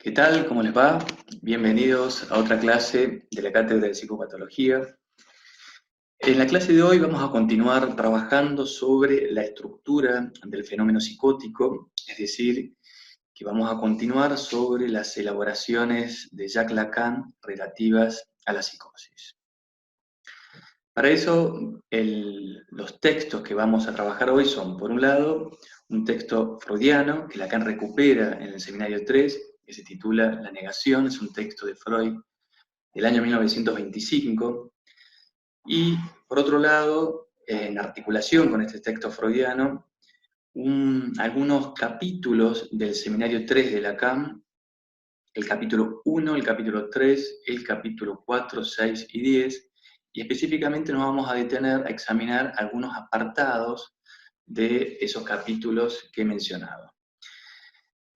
¿Qué tal? ¿Cómo les va? Bienvenidos a otra clase de la Cátedra de Psicopatología. En la clase de hoy vamos a continuar trabajando sobre la estructura del fenómeno psicótico, es decir, que vamos a continuar sobre las elaboraciones de Jacques Lacan relativas a la psicosis. Para eso, los textos que vamos a trabajar hoy son, por un lado, un texto freudiano que Lacan recupera en el Seminario 3, que se titula La negación, es un texto de Freud del año 1925, y por otro lado, en articulación con este texto freudiano, algunos capítulos del Seminario 3 de Lacan, el capítulo 1, el capítulo 3, el capítulo 4, 6 y 10, y específicamente nos vamos a detener a examinar algunos apartados de esos capítulos que he mencionado.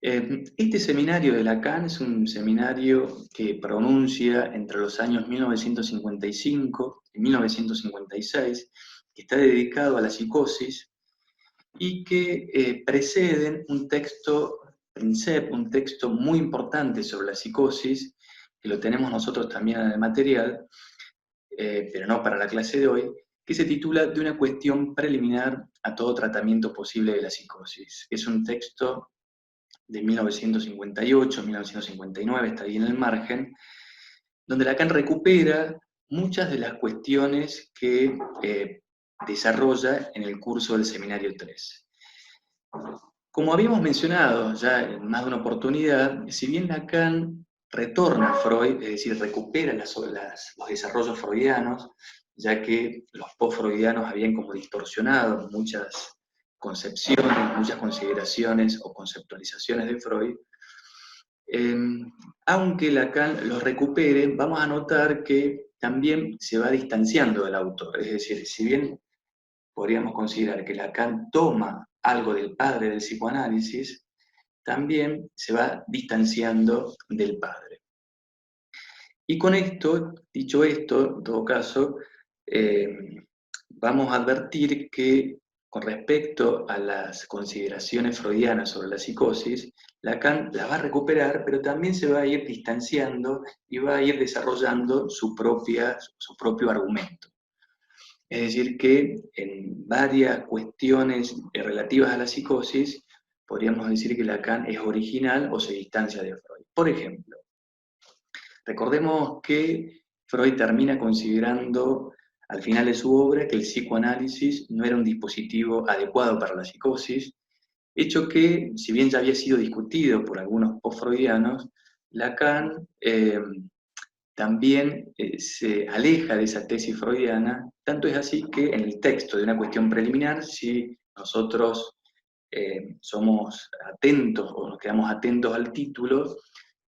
Este seminario de Lacan es un seminario que pronuncia entre los años 1955 y 1956, que está dedicado a la psicosis y que preceden un texto, Princeps, un texto muy importante sobre la psicosis, que lo tenemos nosotros también en el material, pero no para la clase de hoy, que se titula De una cuestión preliminar a todo tratamiento posible de la psicosis. Es un texto de 1958, 1959, está ahí en el margen, donde Lacan recupera muchas de las cuestiones que desarrolla en el curso del Seminario 3. Como habíamos mencionado ya en más de una oportunidad, si bien Lacan retorna a Freud, es decir, recupera los desarrollos freudianos, ya que los post-freudianos habían como distorsionado muchas concepciones, muchas consideraciones o conceptualizaciones de Freud, aunque Lacan los recupere, vamos a notar que también se va distanciando del autor, es decir, si bien podríamos considerar que Lacan toma algo del padre del psicoanálisis, también se va distanciando del padre. Y con esto, dicho esto, en todo caso, vamos a advertir que con respecto a las consideraciones freudianas sobre la psicosis, Lacan las va a recuperar, pero también se va a ir distanciando y va a ir desarrollando su propio argumento. Es decir, que en varias cuestiones relativas a la psicosis, podríamos decir que Lacan es original o se distancia de Freud. Por ejemplo, recordemos que Freud termina considerando al final de su obra que el psicoanálisis no era un dispositivo adecuado para la psicosis, hecho que, si bien ya había sido discutido por algunos post-freudianos, Lacan también se aleja de esa tesis freudiana, tanto es así que en el texto de una cuestión preliminar, si nosotros somos atentos o nos quedamos atentos al título,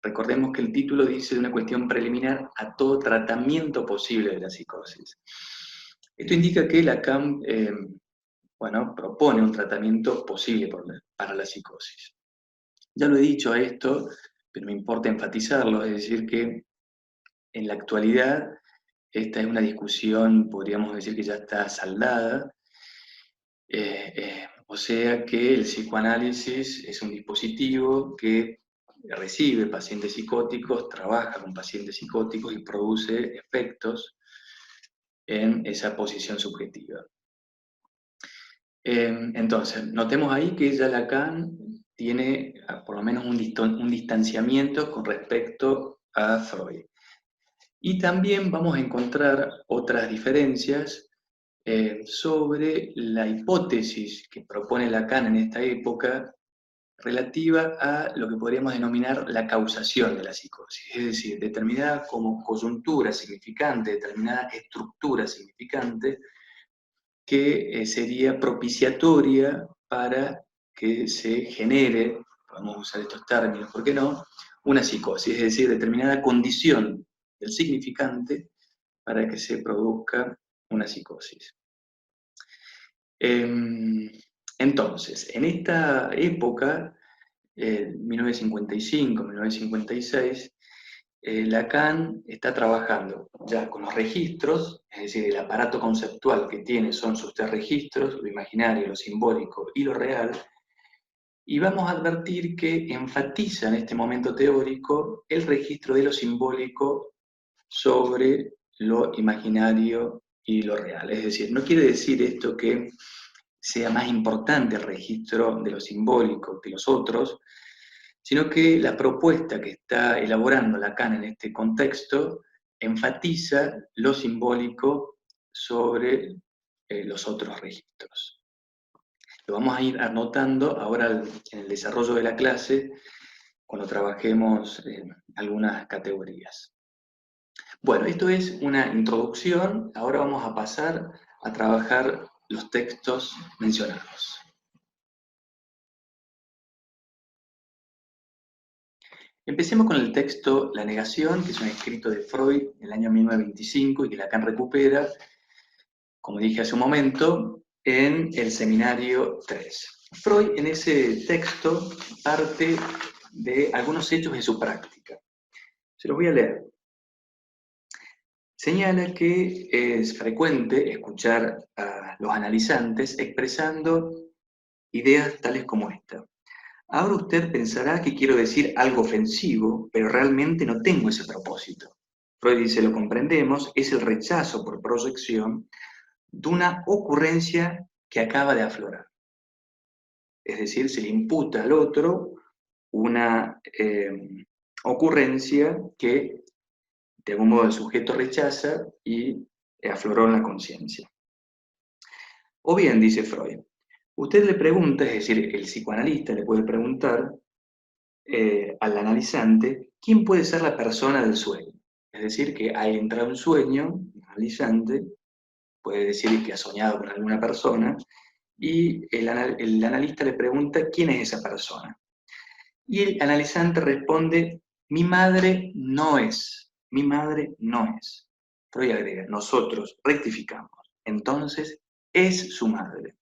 recordemos que el título dice de una cuestión preliminar a todo tratamiento posible de la psicosis. Esto indica que Lacan propone un tratamiento posible para la psicosis. Ya lo he dicho a esto, pero me importa enfatizarlo, es decir que en la actualidad esta es una discusión, podríamos decir que ya está saldada, o sea que el psicoanálisis es un dispositivo que recibe pacientes psicóticos, trabaja con pacientes psicóticos y produce efectos en esa posición subjetiva. Entonces, notemos ahí que ya Lacan tiene por lo menos un distanciamiento con respecto a Freud. Y también vamos a encontrar otras diferencias sobre la hipótesis que propone Lacan en esta época relativa a lo que podríamos denominar la causación de la psicosis, es decir, determinada como coyuntura significante, determinada estructura significante que sería propiciatoria para que se genere, podemos usar estos términos, ¿por qué no?, una psicosis, es decir, determinada condición del significante para que se produzca una psicosis. Entonces, en esta época, 1955, 1956, Lacan está trabajando ya con los registros, es decir, el aparato conceptual que tiene son sus tres registros, lo imaginario, lo simbólico y lo real, Y vamos a advertir que enfatiza en este momento teórico el registro de lo simbólico sobre lo imaginario y lo real. Es decir, no quiere decir esto que sea más importante el registro de lo simbólico que los otros, sino que la propuesta que está elaborando Lacan en este contexto enfatiza lo simbólico sobre los otros registros. Lo vamos a ir anotando ahora en el desarrollo de la clase, cuando trabajemos algunas categorías. Bueno, esto es una introducción, ahora vamos a pasar a trabajar los textos mencionados. Empecemos con el texto La negación, que es un escrito de Freud en el año 1925 y que Lacan recupera, como dije hace un momento, en el seminario 3. Freud en ese texto parte de algunos hechos de su práctica. Se los voy a leer. Señala que es frecuente escuchar a los analizantes expresando ideas tales como esta. Ahora usted pensará que quiero decir algo ofensivo, pero realmente no tengo ese propósito. Freud dice, lo comprendemos, es el rechazo por proyección de una ocurrencia que acaba de aflorar. Es decir, se le imputa al otro una ocurrencia que de algún modo el sujeto rechaza y afloró en la conciencia. O bien, dice Freud, usted le pregunta, es decir, el psicoanalista le puede preguntar al analizante, ¿quién puede ser la persona del sueño? Es decir, que ha entrado un sueño, el analizante puede decir que ha soñado con alguna persona, y el analista le pregunta, ¿quién es esa persona? Y el analizante responde, mi madre no es, mi madre no es. Freud agrega, nosotros rectificamos, entonces es su madre.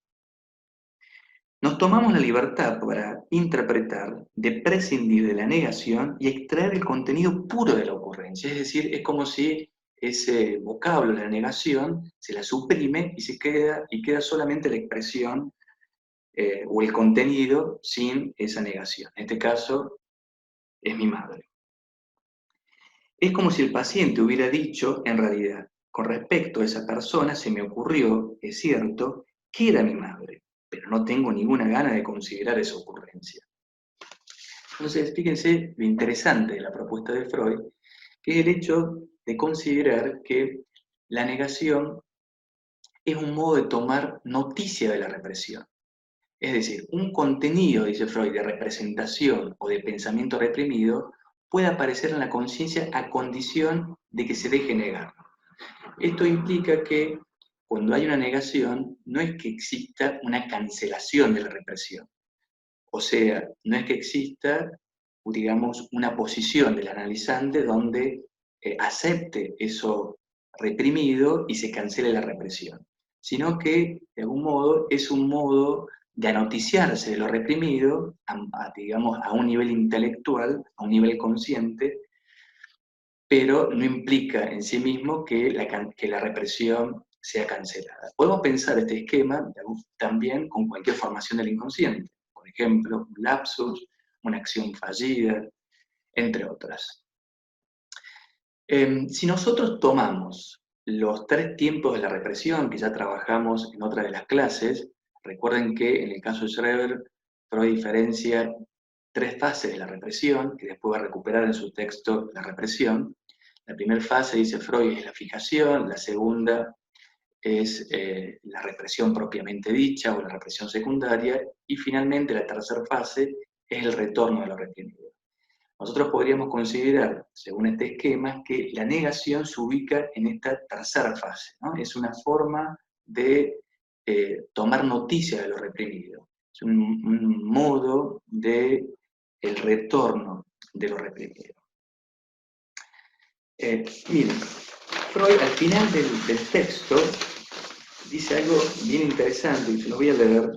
Nos tomamos la libertad para interpretar, de prescindir de la negación y extraer el contenido puro de la ocurrencia. Es decir, es como si ese vocablo, la negación, se la suprime y queda solamente la expresión o el contenido sin esa negación. En este caso, es mi madre. Es como si el paciente hubiera dicho, en realidad, con respecto a esa persona se me ocurrió, es cierto, que era mi madre, pero no tengo ninguna gana de considerar esa ocurrencia. Entonces, fíjense lo interesante de la propuesta de Freud, que es el hecho de considerar que la negación es un modo de tomar noticia de la represión. Es decir, un contenido, dice Freud, de representación o de pensamiento reprimido puede aparecer en la conciencia a condición de que se deje negar. Esto implica que cuando hay una negación, no es que exista una cancelación de la represión. O sea, no es que exista, digamos, una posición del analizante donde acepte eso reprimido y se cancele la represión, sino que, de algún modo, es un modo de anoticiarse de lo reprimido, digamos, a un nivel intelectual, a un nivel consciente, pero no implica en sí mismo que la represión sea cancelada. Podemos pensar este esquema también con cualquier formación del inconsciente, por ejemplo, un lapsus, una acción fallida, entre otras. Si nosotros tomamos los 3 tiempos de la represión, que ya trabajamos en otra de las clases, recuerden que en el caso de Schreber, Freud diferencia 3 fases de la represión, que después va a recuperar en su texto La represión. La primera fase, dice Freud, es la fijación, la segunda es la represión propiamente dicha o la represión secundaria, y finalmente la tercera fase es el retorno de lo reprimido. Nosotros podríamos considerar, según este esquema, que la negación se ubica en esta tercera fase, ¿no? Es una forma de tomar noticia de lo reprimido, es un modo de el retorno de lo reprimido. Miren, Freud al final del texto dice algo bien interesante y se lo voy a leer.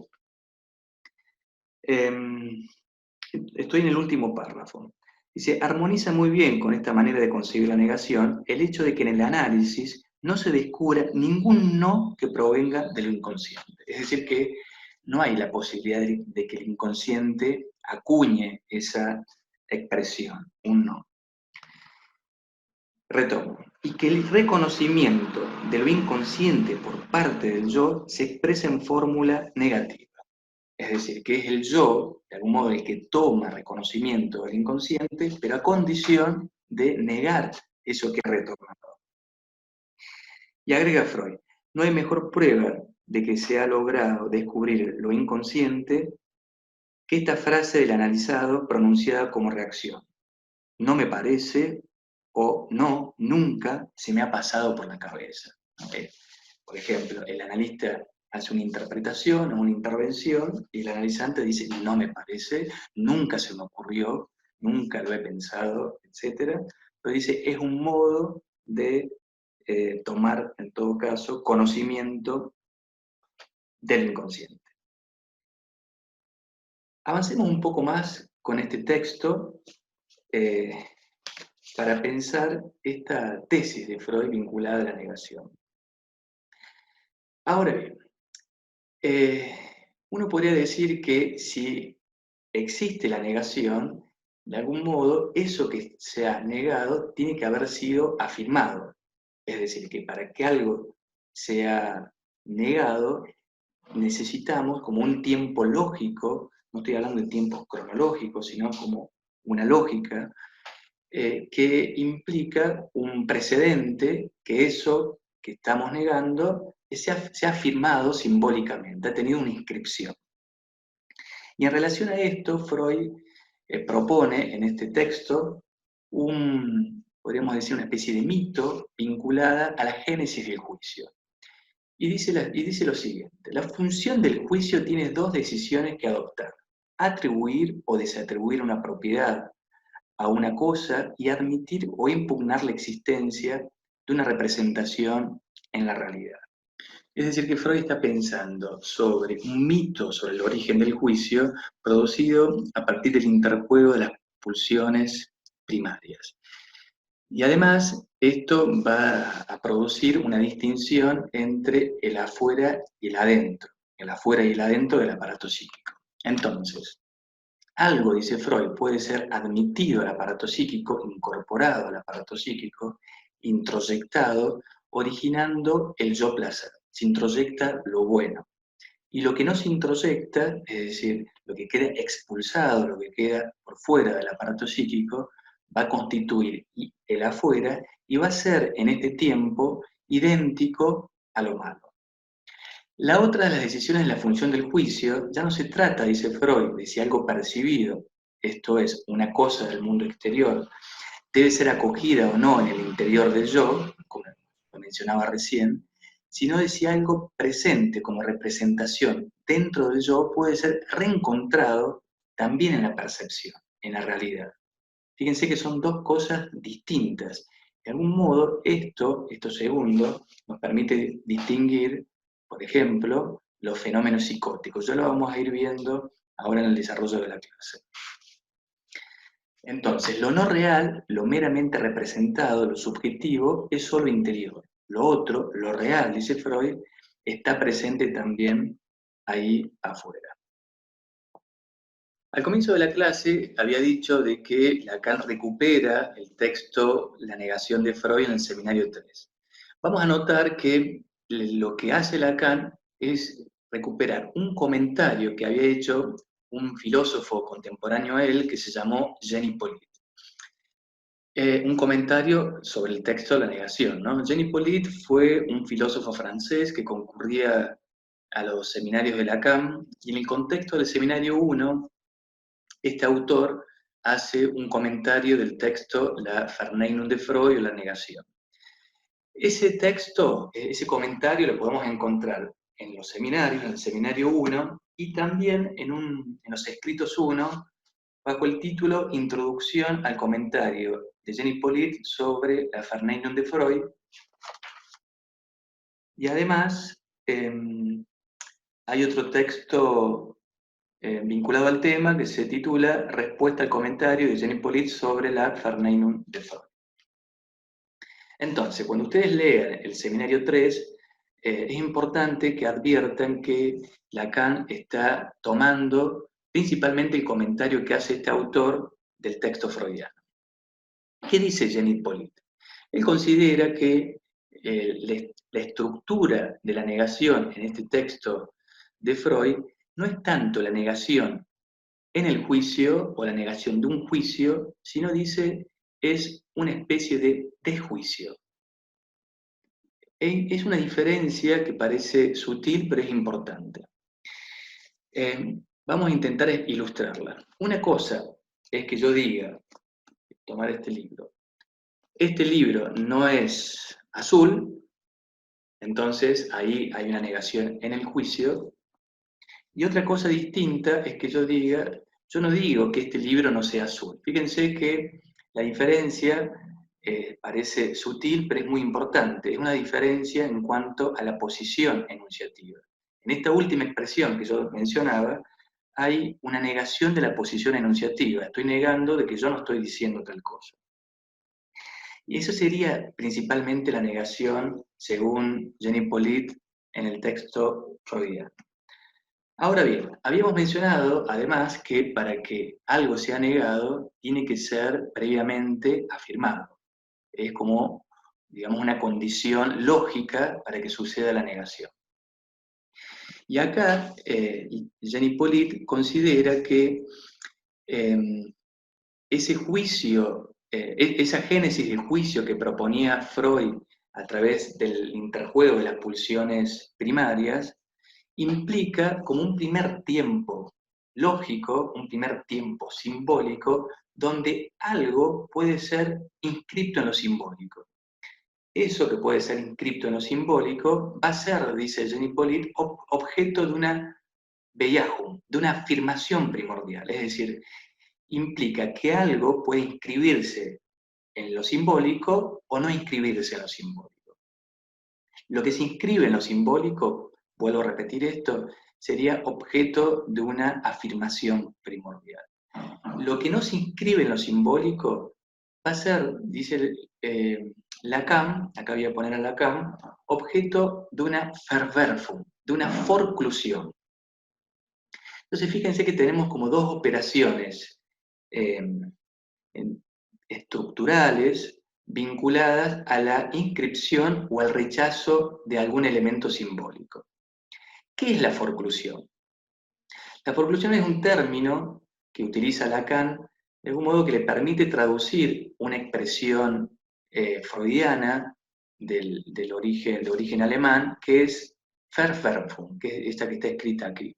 Estoy en el último párrafo. Dice, armoniza muy bien con esta manera de concebir la negación el hecho de que en el análisis no se descubra ningún no que provenga de lo inconsciente. Es decir, que no hay la posibilidad de que el inconsciente acuñe esa expresión, un no. Retomo. Y que el reconocimiento de lo inconsciente por parte del yo se expresa en fórmula negativa. Es decir, que es el yo, de algún modo, el que toma reconocimiento del inconsciente, pero a condición de negar eso que ha retomado. Y agrega Freud, no hay mejor prueba de que se ha logrado descubrir lo inconsciente que esta frase del analizado pronunciada como reacción. No me parece, o no, nunca se me ha pasado por la cabeza. Por ejemplo, el analista hace una interpretación o una intervención y el analizante dice, no me parece, nunca se me ocurrió, nunca lo he pensado, etc. Pero dice, es un modo de tomar, en todo caso, conocimiento del inconsciente. Avancemos un poco más con este texto para pensar esta tesis de Freud vinculada a la negación. Ahora bien, uno podría decir que si existe la negación, de algún modo eso que se ha negado tiene que haber sido afirmado. Es decir, que para que algo sea negado, necesitamos como un tiempo lógico, no estoy hablando de tiempos cronológicos, sino como una lógica, que implica un precedente que eso que estamos negando se ha afirmado simbólicamente, ha tenido una inscripción. Y en relación a esto, Freud propone en este texto podríamos decir, una especie de mito vinculada a la génesis del juicio. Y dice lo siguiente, la función del juicio tiene dos decisiones que adoptar, atribuir o desatribuir una propiedad a una cosa y admitir o impugnar la existencia de una representación en la realidad. Es decir, que Freud está pensando sobre un mito sobre el origen del juicio producido a partir del interjuego de las pulsiones primarias. Y además, esto va a producir una distinción entre el afuera y el afuera y el adentro del aparato psíquico. Entonces, algo, dice Freud, puede ser admitido al aparato psíquico, incorporado al aparato psíquico, introyectado, originando el yo placer. Se introyecta lo bueno. Y lo que no se introyecta, es decir, lo que queda expulsado, lo que queda por fuera del aparato psíquico, va a constituir el afuera y va a ser en este tiempo idéntico a lo malo. La otra de las decisiones de la función del juicio ya no se trata, dice Freud, de si algo percibido, esto es, una cosa del mundo exterior, debe ser acogida o no en el interior del yo, como lo mencionaba recién, sino de si algo presente como representación dentro del yo puede ser reencontrado también en la percepción, en la realidad. Fíjense que son dos cosas distintas. De algún modo, esto segundo, nos permite distinguir, por ejemplo, los fenómenos psicóticos. Ya lo vamos a ir viendo ahora en el desarrollo de la clase. Entonces, lo no real, lo meramente representado, lo subjetivo, es solo interior. Lo otro, lo real, dice Freud, está presente también ahí afuera. Al comienzo de la clase había dicho de que Lacan recupera el texto La negación de Freud en el seminario 3. Vamos a notar que lo que hace Lacan es recuperar un comentario que había hecho un filósofo contemporáneo a él que se llamó Jean Hippolyte. Un comentario sobre el texto de La negación, ¿no? Jean Hippolyte fue un filósofo francés que concurría a los seminarios de Lacan, y en el contexto del seminario 1, este autor hace un comentario del texto La Verneinung de Freud o La negación. Ese texto, ese comentario lo podemos encontrar en los seminarios, en el seminario 1, y también en los escritos 1, bajo el título Introducción al comentario de Jean Hippolyte sobre la Verneinung de Freud. Y además hay otro texto vinculado al tema que se titula Respuesta al comentario de Jean Hippolyte sobre la Verneinung de Freud. Entonces, cuando ustedes lean el seminario 3, es importante que adviertan que Lacan está tomando principalmente el comentario que hace este autor del texto freudiano. ¿Qué dice Jean Hippolyte? Él considera que la estructura de la negación en este texto de Freud no es tanto la negación en el juicio o la negación de un juicio, sino dice es una especie de desjuicio. Es una diferencia que parece sutil, pero es importante. Vamos a intentar ilustrarla. Una cosa es que yo diga, tomar este libro no es azul, entonces ahí hay una negación en el juicio. Y otra cosa distinta es que yo diga, yo no digo que este libro no sea azul. Fíjense que la diferencia parece sutil, pero es muy importante. Es una diferencia en cuanto a la posición enunciativa. En esta última expresión que yo mencionaba, hay una negación de la posición enunciativa. Estoy negando de que yo no estoy diciendo tal cosa. Y eso sería principalmente la negación, según Jean Hippolyte, en el texto freudiano. Ahora bien, habíamos mencionado además que para que algo sea negado, tiene que ser previamente afirmado. Es como, digamos, una condición lógica para que suceda la negación. Y acá, Jean Hippolyte considera que ese juicio, esa génesis del juicio que proponía Freud a través del interjuego de las pulsiones primarias, implica como un primer tiempo lógico, un primer tiempo simbólico, donde algo puede ser inscripto en lo simbólico. Eso que puede ser inscripto en lo simbólico va a ser, dice Jean Hippolyte, objeto de una beiahum, de una afirmación primordial, es decir, implica que algo puede inscribirse en lo simbólico o no inscribirse en lo simbólico. Lo que se inscribe en lo simbólico, vuelvo a repetir esto, sería objeto de una afirmación primordial. Lo que no se inscribe en lo simbólico va a ser, dice Lacan, acá voy a poner a Lacan, objeto de una Verwerfung, de una forclusión. Entonces fíjense que tenemos como dos operaciones estructurales vinculadas a la inscripción o al rechazo de algún elemento simbólico. ¿Qué es la forclusión? La forclusión es un término que utiliza Lacan de algún modo que le permite traducir una expresión freudiana de origen alemán, que es Verwerfung, que es esta que está escrita aquí.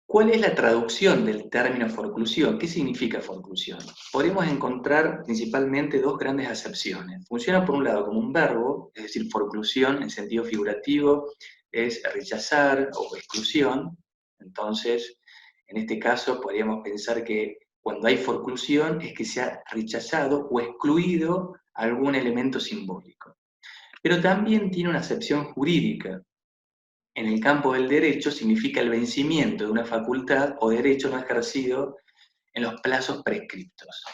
¿Cuál es la traducción del término forclusión? ¿Qué significa forclusión? Podemos encontrar principalmente dos grandes acepciones. Funciona por un lado como un verbo, es decir, forclusión en sentido figurativo es rechazar o exclusión. Entonces, en este caso podríamos pensar que cuando hay forclusión es que se ha rechazado o excluido algún elemento simbólico. Pero también tiene una acepción jurídica. En el campo del derecho significa el vencimiento de una facultad o derecho no ejercido en los plazos prescriptos.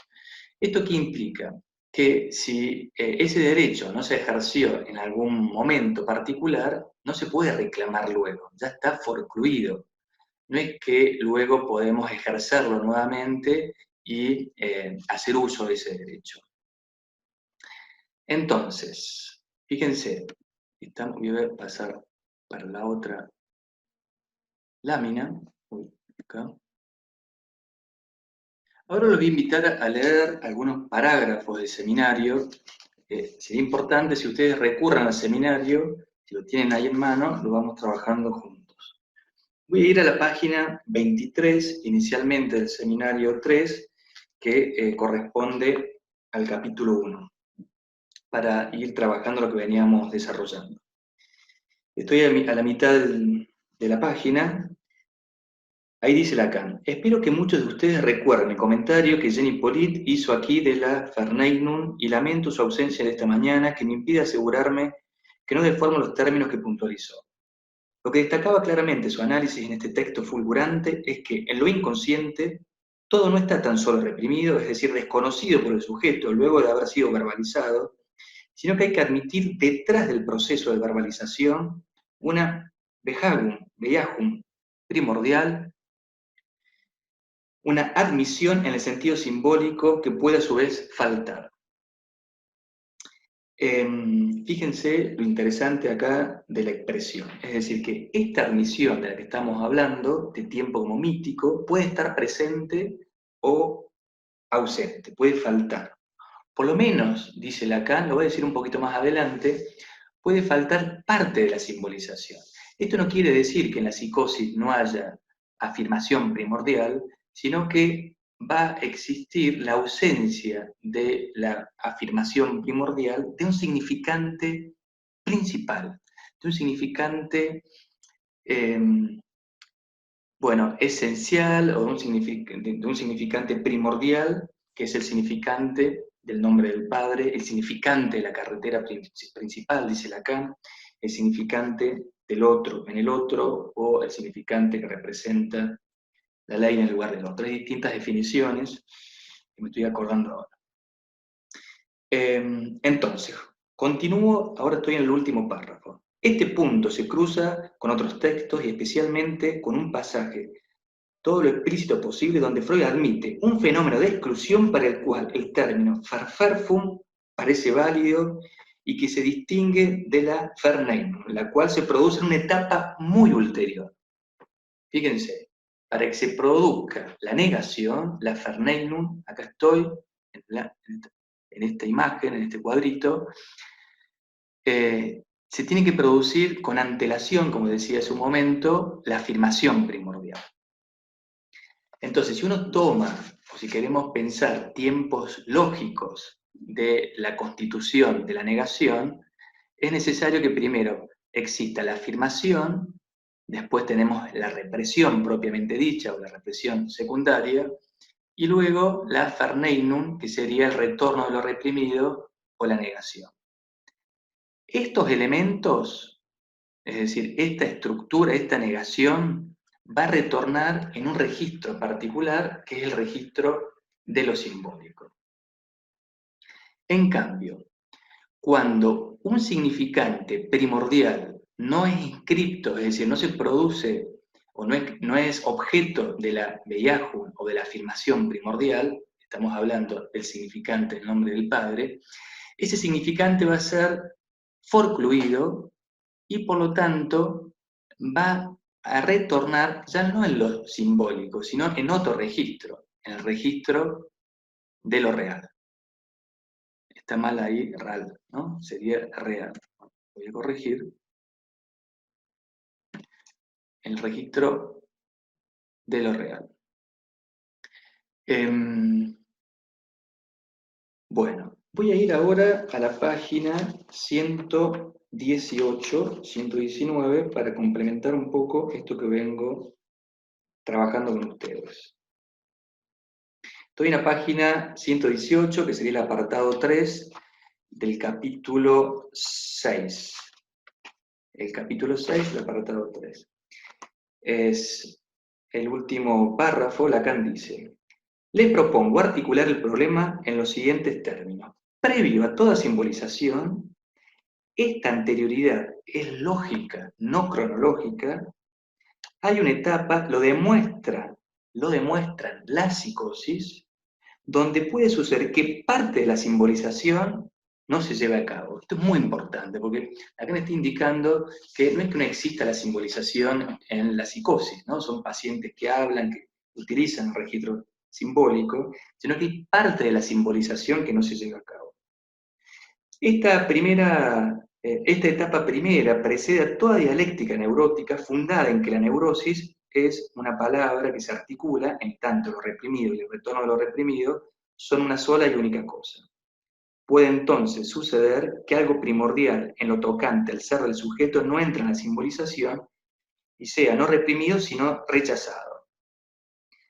¿Esto qué implica? Que si ese derecho no se ejerció en algún momento particular, no se puede reclamar luego, ya está forcluido. No es que luego podemos ejercerlo nuevamente y hacer uso de ese derecho. Entonces, fíjense, voy a pasar para la otra lámina. Acá. Ahora los voy a invitar a leer algunos parágrafos del seminario. Sería importante si ustedes recurran al seminario, si lo tienen ahí en mano, lo vamos trabajando juntos. Voy a ir a la página 23, inicialmente del seminario 3, que corresponde al capítulo 1, para ir trabajando lo que veníamos desarrollando. Estoy a la mitad de la página. Ahí dice Lacan: espero que muchos de ustedes recuerden el comentario que Jean Hippolyte hizo aquí de la Verneinung y lamento su ausencia de esta mañana, que me impide asegurarme que no deformo los términos que puntualizó. Lo que destacaba claramente su análisis en este texto fulgurante es que en lo inconsciente todo no está tan solo reprimido, es decir, desconocido por el sujeto luego de haber sido verbalizado, sino que hay que admitir detrás del proceso de verbalización una Bejahum primordial, una admisión en el sentido simbólico que puede a su vez faltar. Fíjense lo interesante acá de la expresión, es decir, que esta admisión de la que estamos hablando, de tiempo como mítico, puede estar presente o ausente, puede faltar. Por lo menos, dice Lacan, lo voy a decir un poquito más adelante, puede faltar parte de la simbolización. Esto no quiere decir que en la psicosis no haya afirmación primordial, sino que va a existir la ausencia de la afirmación primordial de un significante principal, de un significante, esencial o de un significante primordial, que es el significante del nombre del Padre, el significante de la carretera principal, dice Lacan, el significante del otro en el otro, o el significante que representa la ley en el lugar del otro. Hay distintas definiciones que me estoy acordando ahora. Entonces, continúo, ahora estoy en el último párrafo. Este punto se cruza con otros textos y especialmente con un pasaje, todo lo explícito posible, donde Freud admite un fenómeno de exclusión para el cual el término Verwerfung parece válido y que se distingue de la Verneinung, la cual se produce en una etapa muy ulterior. Fíjense, para que se produzca la negación, la Verneinung, acá estoy, en esta imagen, en este cuadrito, se tiene que producir con antelación, como decía hace un momento, la afirmación primordial. Entonces, si uno toma, o si queremos pensar tiempos lógicos de la constitución de la negación, es necesario que primero exista la afirmación, después tenemos la represión propiamente dicha, o la represión secundaria, y luego la Verneinung, que sería el retorno de lo reprimido o la negación. Estos elementos, es decir, esta estructura, esta negación, va a retornar en un registro particular, que es el registro de lo simbólico. En cambio, cuando un significante primordial no es inscripto, es decir, no se produce o no es objeto de la Bejahum o de la afirmación primordial, estamos hablando del significante del nombre del Padre, ese significante va a ser forcluido y por lo tanto va a retornar ya no en lo simbólico, sino en otro registro, en el registro de lo real. Está mal ahí, real, ¿no? Sería real. Voy a corregir. El registro de lo real. Bueno, voy a ir ahora a la página 118, 119, para complementar un poco esto que vengo trabajando con ustedes. Estoy en la página 118, que sería el apartado 3 del capítulo 6. El capítulo 6, el apartado 3. Es el último párrafo. Lacan dice: les propongo articular el problema en los siguientes términos. Previo a toda simbolización, esta anterioridad es lógica, no cronológica. Hay una etapa, lo demuestran la psicosis, donde puede suceder que parte de la simbolización no se lleve a cabo. Esto es muy importante, porque acá me está indicando que no es que no exista la simbolización en la psicosis, ¿no? Son pacientes que hablan, que utilizan un registro simbólico, sino que hay parte de la simbolización que no se lleva a cabo. Esta etapa primera precede a toda dialéctica neurótica fundada en que la neurosis es una palabra que se articula en tanto lo reprimido y el retorno de lo reprimido son una sola y única cosa. Puede entonces suceder que algo primordial en lo tocante al ser del sujeto no entra en la simbolización y sea no reprimido sino rechazado.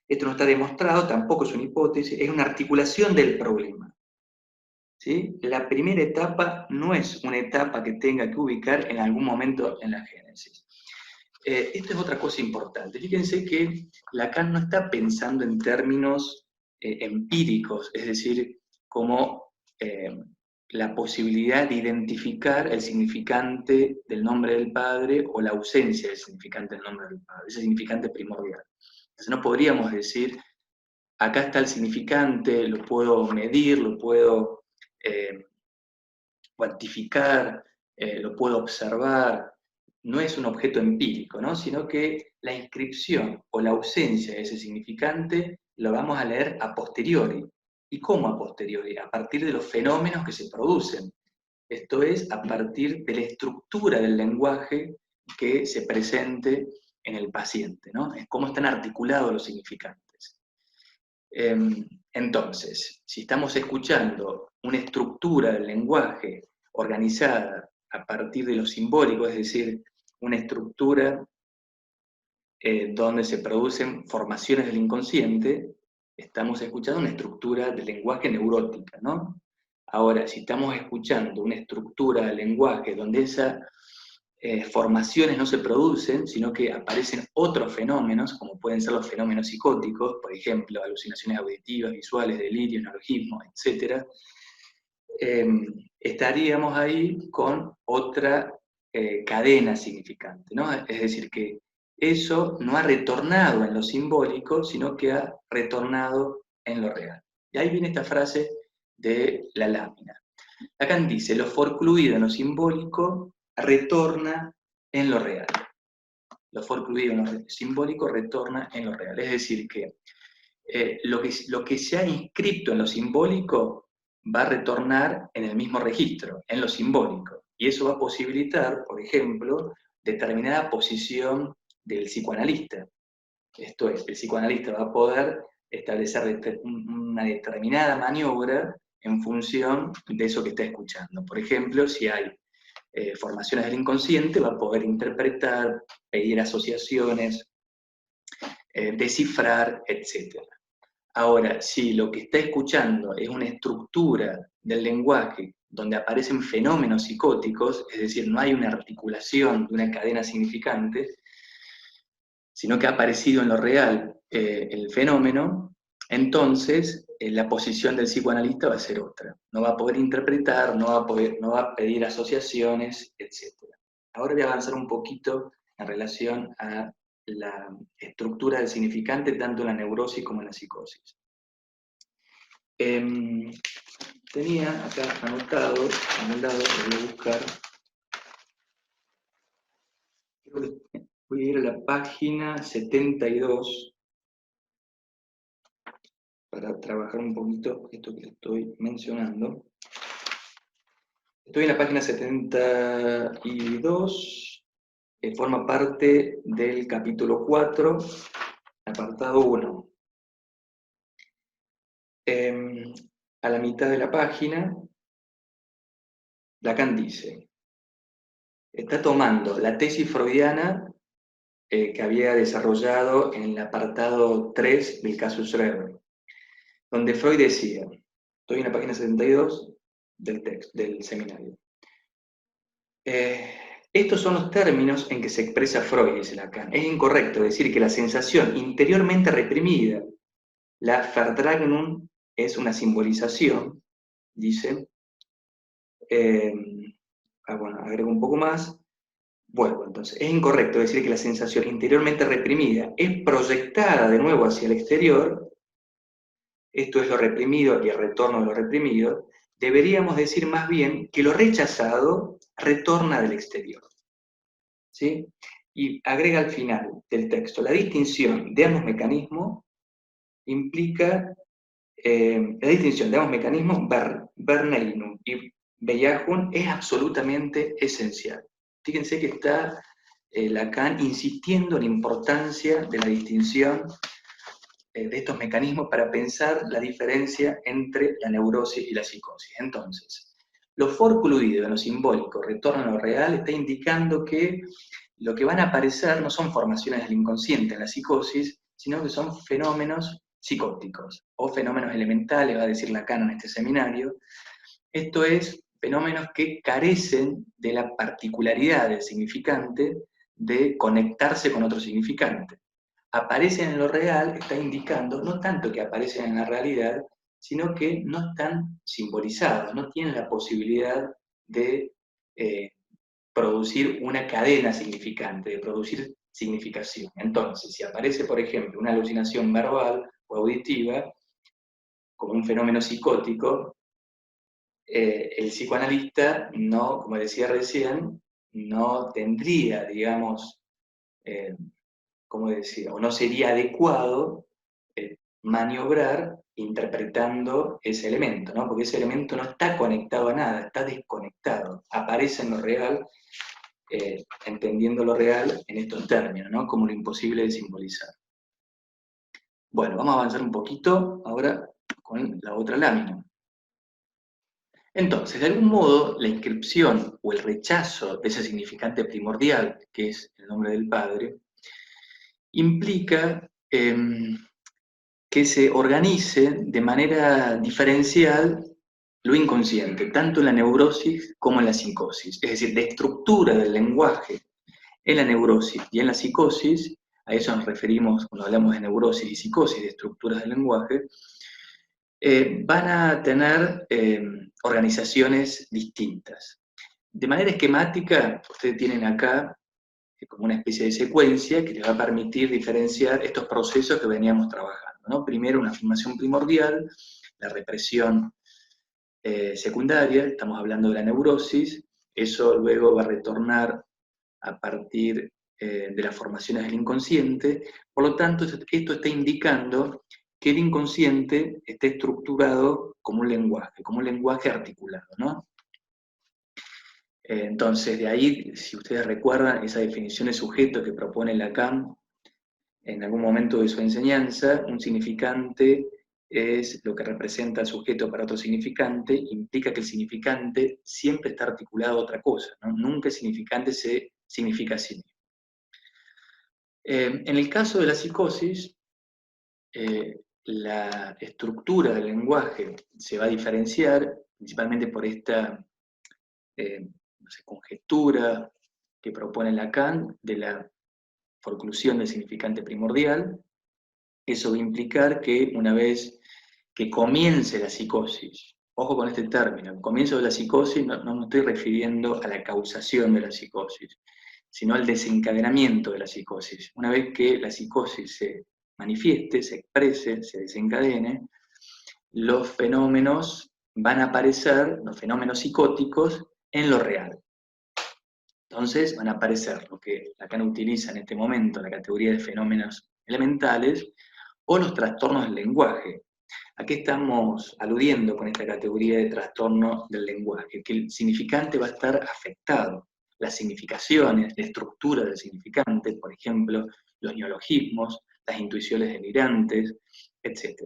Esto no está demostrado, tampoco es una hipótesis, es una articulación del problema. ¿Sí? La primera etapa no es una etapa que tenga que ubicar en algún momento en la génesis. Esto es otra cosa importante. Fíjense que Lacan no está pensando en términos empíricos, es decir, como la posibilidad de identificar el significante del nombre del padre o la ausencia del significante del nombre del padre, ese significante primordial. Entonces no podríamos decir, acá está el significante, lo puedo medir, lo puedo cuantificar, lo puedo observar. No es un objeto empírico, ¿no? Sino que la inscripción o la ausencia de ese significante lo vamos a leer a posteriori. ¿Y cómo a posteriori? A partir de los fenómenos que se producen. Esto es, a partir de la estructura del lenguaje que se presente en el paciente, ¿no? Es cómo están articulados los significantes. Entonces, si estamos escuchando una estructura del lenguaje organizada a partir de lo simbólico, es decir, una estructura donde se producen formaciones del inconsciente, estamos escuchando una estructura del lenguaje neurótica, ¿no? Ahora, si estamos escuchando una estructura del lenguaje donde esas formaciones no se producen, sino que aparecen otros fenómenos, como pueden ser los fenómenos psicóticos, por ejemplo, alucinaciones auditivas, visuales, delirios, neologismos, etc., estaríamos ahí con otra cadena significante, ¿no? Es decir, que eso no ha retornado en lo simbólico, sino que ha retornado en lo real. Y ahí viene esta frase de la lámina. Lacan dice, lo forcluido en lo simbólico retorna en lo real. Lo forcluido en lo simbólico retorna en lo real. Es decir, que lo que se ha inscrito en lo simbólico va a retornar en el mismo registro, en lo simbólico. Y eso va a posibilitar, por ejemplo, determinada posición del psicoanalista. Esto es, el psicoanalista va a poder establecer una determinada maniobra en función de eso que está escuchando. Por ejemplo, si hay formaciones del inconsciente, va a poder interpretar, pedir asociaciones, descifrar, etc. Ahora, si lo que está escuchando es una estructura del lenguaje donde aparecen fenómenos psicóticos, es decir, no hay una articulación de una cadena significante, sino que ha aparecido en lo real el fenómeno, entonces la posición del psicoanalista va a ser otra. No va a poder interpretar, no va a pedir asociaciones, etc. Ahora voy a avanzar un poquito en relación a la estructura del significante, tanto en la neurosis como en la psicosis. Tenía acá anotado, a un lado, lo voy a buscar. Creo que voy a ir a la página 72 para trabajar un poquito esto que les estoy mencionando. Estoy en la página 72, que forma parte del capítulo 4, apartado 1. A la mitad de la página, Lacan dice, está tomando la tesis freudiana que había desarrollado en el apartado 3 del caso Schreber, donde Freud decía, estoy en la página 72 del seminario, estos son los términos en que se expresa Freud, dice Lacan. Es incorrecto decir que la sensación interiormente reprimida, la Verdrängung, es una simbolización, dice. Bueno, agrego un poco más. Bueno, entonces, es incorrecto decir que la sensación interiormente reprimida es proyectada de nuevo hacia el exterior, esto es lo reprimido y el retorno de lo reprimido, deberíamos decir más bien que lo rechazado retorna del exterior. ¿Sí? Y agrega al final del texto, la distinción de ambos mecanismos implica, la distinción de ambos mecanismos, Bernheim y Bellahun, es absolutamente esencial. Fíjense que está Lacan insistiendo en la importancia de la distinción de estos mecanismos para pensar la diferencia entre la neurosis y la psicosis. Entonces, lo forcluido en lo simbólico, retorno a lo real, está indicando que lo que van a aparecer no son formaciones del inconsciente en la psicosis, sino que son fenómenos psicóticos, o fenómenos elementales, va a decir Lacan en este seminario. Esto es, fenómenos que carecen de la particularidad del significante de conectarse con otro significante. Aparecen en lo real está indicando no tanto que aparecen en la realidad, sino que no están simbolizados, no tienen la posibilidad de producir una cadena significante, de producir significación. Entonces, si aparece, por ejemplo, una alucinación verbal o auditiva, como un fenómeno psicótico, el psicoanalista no, como decía recién, no tendría, digamos, ¿cómo decir? O no sería adecuado maniobrar interpretando ese elemento, ¿no? Porque ese elemento no está conectado a nada, está desconectado, aparece en lo real, entendiendo lo real en estos términos, ¿no? Como lo imposible de simbolizar. Bueno, vamos a avanzar un poquito ahora con la otra lámina. Entonces, de algún modo, la inscripción o el rechazo de ese significante primordial, que es el nombre del Padre, implica que se organice de manera diferencial lo inconsciente, tanto en la neurosis como en la psicosis. Es decir, de estructura del lenguaje en la neurosis y en la psicosis, a eso nos referimos cuando hablamos de neurosis y psicosis, de estructuras del lenguaje, van a tener organizaciones distintas. De manera esquemática, ustedes tienen acá como una especie de secuencia que les va a permitir diferenciar estos procesos que veníamos trabajando, ¿no? Primero una afirmación primordial, la represión secundaria, estamos hablando de la neurosis, eso luego va a retornar a partir de las formaciones del inconsciente, por lo tanto esto está indicando que el inconsciente está estructurado como un lenguaje articulado, ¿no? Entonces, de ahí, si ustedes recuerdan, esa definición de sujeto que propone Lacan en algún momento de su enseñanza, un significante es lo que representa al sujeto para otro significante, implica que el significante siempre está articulado a otra cosa, ¿no? Nunca el significante se significa a sí mismo. En el caso de la psicosis, la estructura del lenguaje se va a diferenciar principalmente por esta conjetura que propone Lacan de la forclusión del significante primordial. Eso va a implicar que una vez que comience la psicosis, ojo con este término, el comienzo de la psicosis no me estoy refiriendo a la causación de la psicosis, sino al desencadenamiento de la psicosis. Una vez que la psicosis se manifieste, se exprese, se desencadene, los fenómenos van a aparecer, los fenómenos psicóticos, en lo real. Entonces van a aparecer lo que Lacan utiliza en este momento, la categoría de fenómenos elementales, o los trastornos del lenguaje. ¿A qué estamos aludiendo con esta categoría de trastorno del lenguaje? Que el significante va a estar afectado. Las significaciones, la estructura del significante, por ejemplo, los neologismos, las intuiciones delirantes, etc.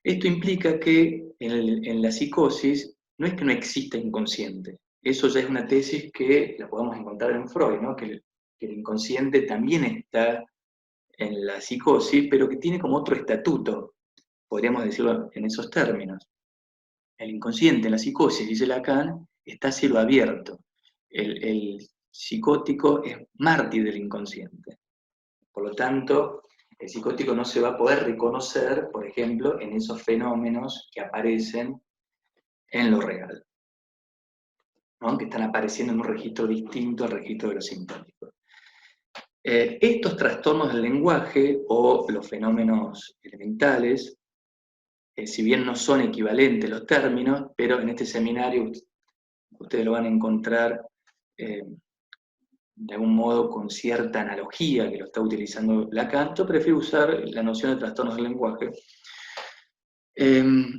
Esto implica que en la psicosis no es que no exista inconsciente. Eso ya es una tesis que la podemos encontrar en Freud, ¿no? Que el inconsciente también está en la psicosis, pero que tiene como otro estatuto, podríamos decirlo en esos términos. El inconsciente en la psicosis, dice Lacan, está a cielo abierto. El psicótico es mártir del inconsciente. Por lo tanto, el psicótico no se va a poder reconocer, por ejemplo, en esos fenómenos que aparecen en lo real, ¿no? Que están apareciendo en un registro distinto al registro de lo sintótico. Estos trastornos del lenguaje o los fenómenos elementales, si bien no son equivalentes los términos, pero en este seminario ustedes lo van a encontrar de algún modo con cierta analogía que lo está utilizando Lacan. Yo prefiero usar la noción de trastornos del lenguaje.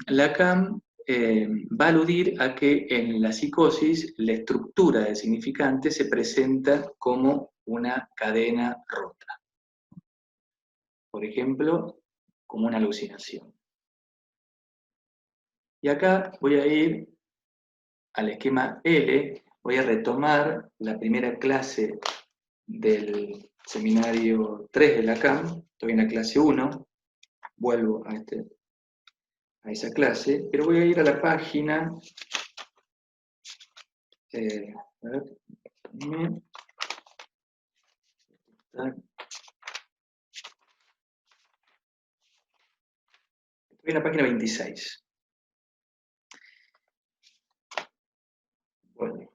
Lacan va a aludir a que en la psicosis la estructura del significante se presenta como una cadena rota. Por ejemplo, como una alucinación. Y acá voy a ir al esquema L, voy a retomar la primera clase del seminario 3 de Lacan, estoy en la clase 1, vuelvo a esa clase, pero voy a ir a la página, a ver, Estoy en la página 26. Bueno,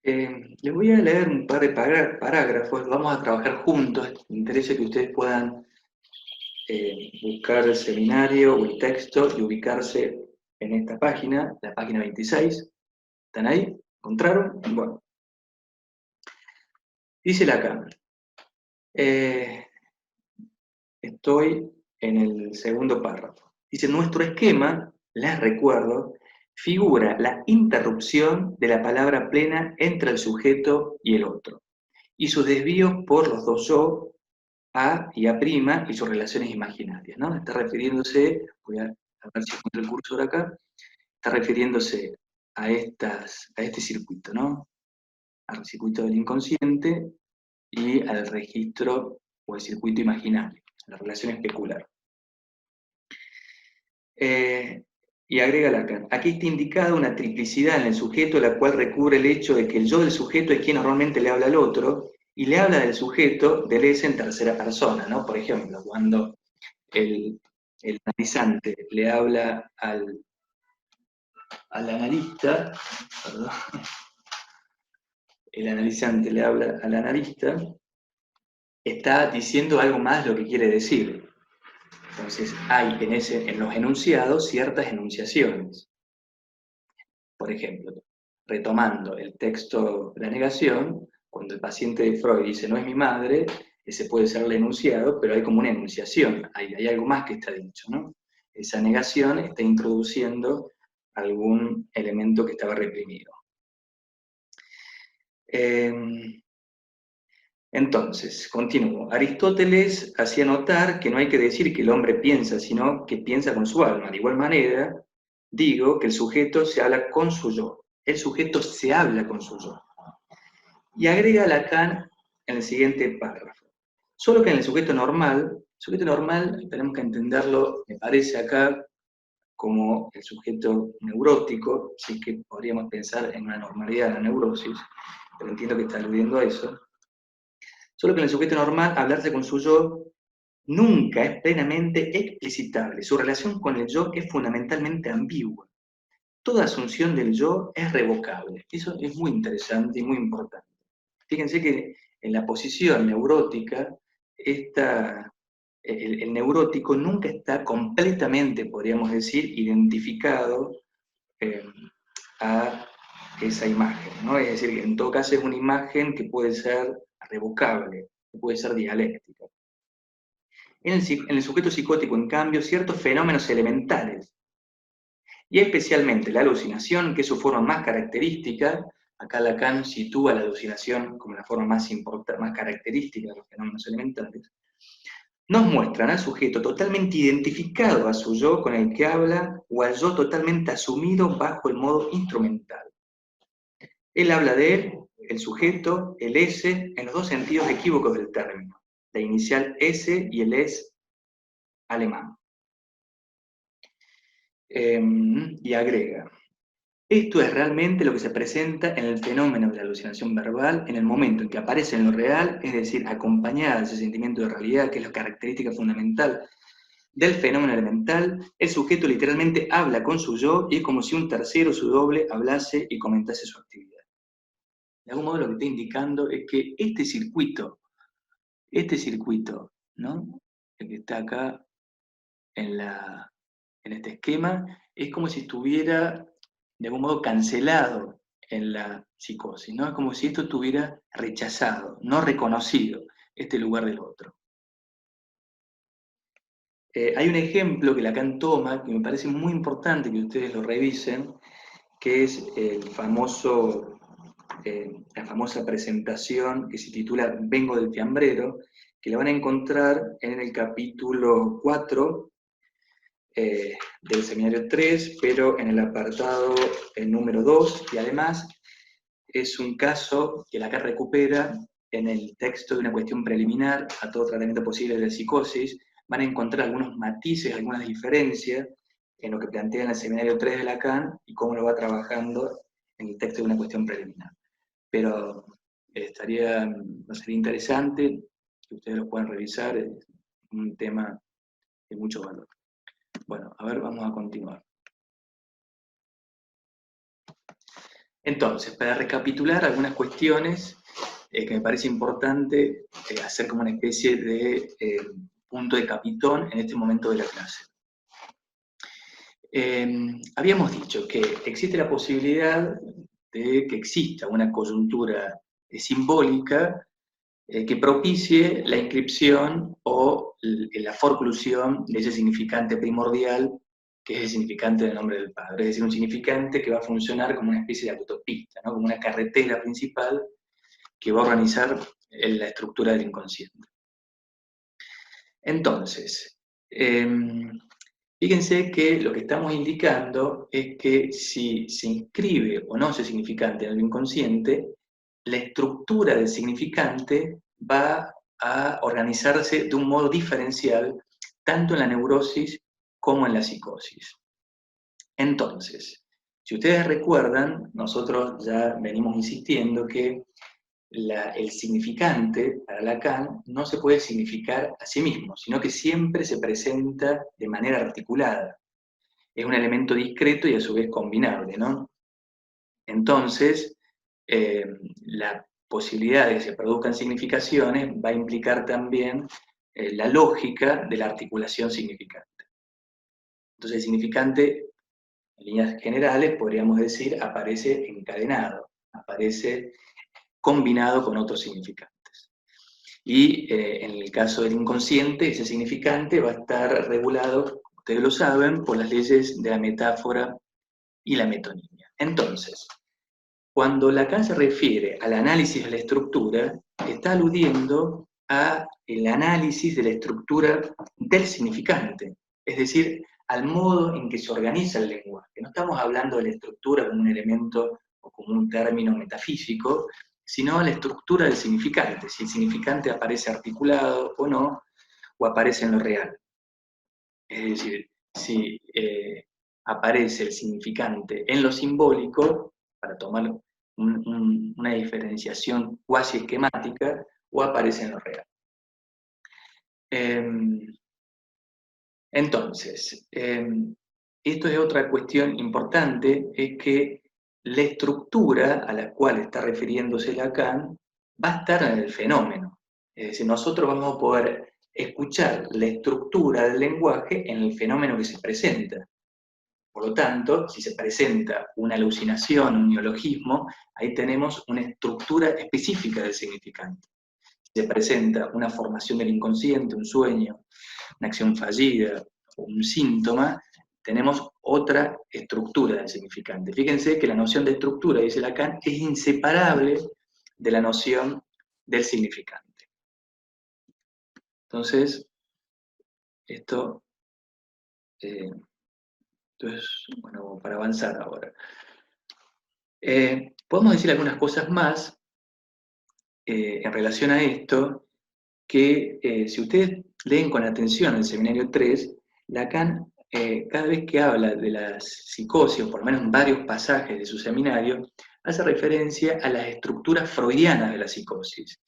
les voy a leer un par de parágrafos, vamos a trabajar juntos, me interesa que ustedes puedan buscar el seminario o el texto y ubicarse en esta página, la página 26. ¿Están ahí? ¿Encontraron? Bueno, dice Lacan, estoy en el segundo párrafo. Dice, nuestro esquema, les recuerdo, figura la interrupción de la palabra plena entre el sujeto y el otro, y sus desvíos por los dos yo, A y A' y sus relaciones imaginarias, ¿no? Está refiriéndose, voy a ver si encuentro el cursor acá, está refiriéndose a este circuito, ¿no? Al circuito del inconsciente y al registro o el circuito imaginario, la relación especular. Y agrega Lacan, aquí está indicada una triplicidad en el sujeto, la cual recubre el hecho de que el yo del sujeto es quien normalmente le habla al otro, y le habla del sujeto del ese en tercera persona, ¿no? Por ejemplo, cuando el analizante le habla al analista, perdón, el analizante le habla al analista, está diciendo algo más de lo que quiere decir. Entonces, hay en los enunciados ciertas enunciaciones. Por ejemplo, retomando el texto de la negación, cuando el paciente de Freud dice no es mi madre, ese puede ser el enunciado, pero hay como una enunciación, hay algo más que está dicho, ¿no? Esa negación está introduciendo algún elemento que estaba reprimido. Entonces, continúo. Aristóteles hacía notar que no hay que decir que el hombre piensa, sino que piensa con su alma. De igual manera, digo que el sujeto se habla con su yo. El sujeto se habla con su yo. Y agrega Lacan en el siguiente párrafo. Solo que en el sujeto normal tenemos que entenderlo, me parece acá, como el sujeto neurótico, si es que podríamos pensar en una normalidad de la neurosis, pero entiendo que está aludiendo a eso. Solo que en el sujeto normal, hablarse con su yo nunca es plenamente explicitable. Su relación con el yo es fundamentalmente ambigua. Toda asunción del yo es revocable. Eso es muy interesante y muy importante. Fíjense que en la posición neurótica, el neurótico nunca está completamente, podríamos decir, identificado a esa imagen, ¿no? Es decir, que en todo caso es una imagen que puede ser revocable, que puede ser dialéctica. En el sujeto psicótico, en cambio, ciertos fenómenos elementales, y especialmente la alucinación, que es su forma más característica, acá Lacan sitúa la alucinación como la forma más característica de los fenómenos elementales, nos muestran al sujeto totalmente identificado a su yo con el que habla, o al yo totalmente asumido bajo el modo instrumental. Él habla de él, el sujeto, el ese, en los dos sentidos equívocos del término, la inicial S y el es alemán. Y agrega, esto es realmente lo que se presenta en el fenómeno de la alucinación verbal en el momento en que aparece en lo real, es decir, acompañada de ese sentimiento de realidad, que es la característica fundamental del fenómeno elemental. El sujeto literalmente habla con su yo y es como si un tercero, su doble, hablase y comentase su actividad. De algún modo lo que está indicando es que este circuito, ¿no? El que está acá en este esquema, es como si estuviera de algún modo cancelado en la psicosis, ¿no? Es como si esto estuviera rechazado, no reconocido, este lugar del otro. Hay un ejemplo que Lacan toma, que me parece muy importante que ustedes lo revisen, que es la famosa presentación que se titula Vengo del fiambrero, que la van a encontrar en el capítulo 4 del seminario 3, pero en el apartado número 2, y además es un caso que Lacan recupera en el texto de una cuestión preliminar a todo tratamiento posible de la psicosis. Van a encontrar algunos matices, algunas diferencias en lo que plantea en el seminario 3 de Lacan y cómo lo va trabajando en el texto de una cuestión preliminar. Pero sería interesante que ustedes lo puedan revisar, es un tema de mucho valor. Bueno, a ver, vamos a continuar. Entonces, para recapitular algunas cuestiones que me parece importante hacer como una especie de punto de capitón en este momento de la clase. Habíamos dicho que existe la posibilidad de que exista una coyuntura simbólica que propicie la inscripción o la forclusión de ese significante primordial, que es el significante del nombre del Padre, es decir, un significante que va a funcionar como una especie de autopista, ¿no? Como una carretera principal que va a organizar la estructura del inconsciente. Entonces, fíjense que lo que estamos indicando es que si se inscribe o no ese significante en el inconsciente, la estructura del significante va a organizarse de un modo diferencial, tanto en la neurosis como en la psicosis. Entonces, si ustedes recuerdan, nosotros ya venimos insistiendo que el significante para Lacan no se puede significar a sí mismo, sino que siempre se presenta de manera articulada. Es un elemento discreto y a su vez combinable, ¿no? Entonces, la posibilidad de que se produzcan significaciones va a implicar también la lógica de la articulación significante. Entonces, el significante, en líneas generales, podríamos decir, aparece encadenado, aparece combinado con otros significantes. Y en el caso del inconsciente, ese significante va a estar regulado, ustedes lo saben, por las leyes de la metáfora y la metonimia. Entonces, cuando Lacan se refiere al análisis de la estructura, está aludiendo al análisis de la estructura del significante, es decir, al modo en que se organiza el lenguaje. No estamos hablando de la estructura como un elemento o como un término metafísico, sino a la estructura del significante, si el significante aparece articulado o no, o aparece en lo real. Es decir, si aparece el significante en lo simbólico, para tomar una diferenciación cuasi esquemática, o aparece en lo real. Entonces, esto es otra cuestión importante, es que la estructura a la cual está refiriéndose Lacan va a estar en el fenómeno. Es decir, nosotros vamos a poder escuchar la estructura del lenguaje en el fenómeno que se presenta. Por lo tanto, si se presenta una alucinación, un neologismo, ahí tenemos una estructura específica del significante. Si se presenta una formación del inconsciente, un sueño, una acción fallida, un síntoma, tenemos otra estructura del significante. Fíjense que la noción de estructura, dice Lacan, es inseparable de la noción del significante. Entonces, esto es, bueno, para avanzar ahora. Podemos decir algunas cosas más en relación a esto, que si ustedes leen con atención el seminario 3, Lacan, cada vez que habla de las psicosis, o por lo menos en varios pasajes de su seminario, hace referencia a las estructuras freudianas de la psicosis.